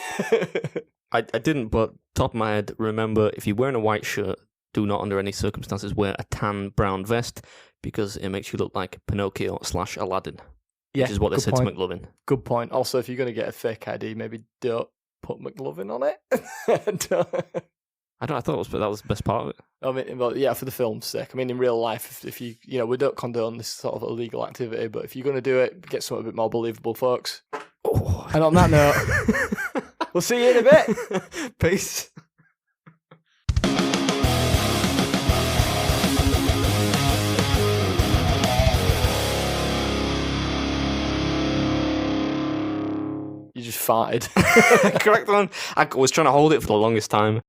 I didn't, but top of my head, remember, if you're wearing a white shirt, do not under any circumstances wear a tan brown vest, because it makes you look like Pinocchio / Aladdin. Yeah, which is what they said to McLovin. Good point. Also, if you're going to get a fake ID, maybe don't put McLovin on it. I thought that was the best part of it. I mean, well, yeah, for the film's sake. I mean, in real life, if you we don't condone this sort of illegal activity, but if you're going to do it, get something a bit more believable, folks. Oh. And on that note, we'll see you in a bit. Peace. You just farted. Correct one. I was trying to hold it for the longest time.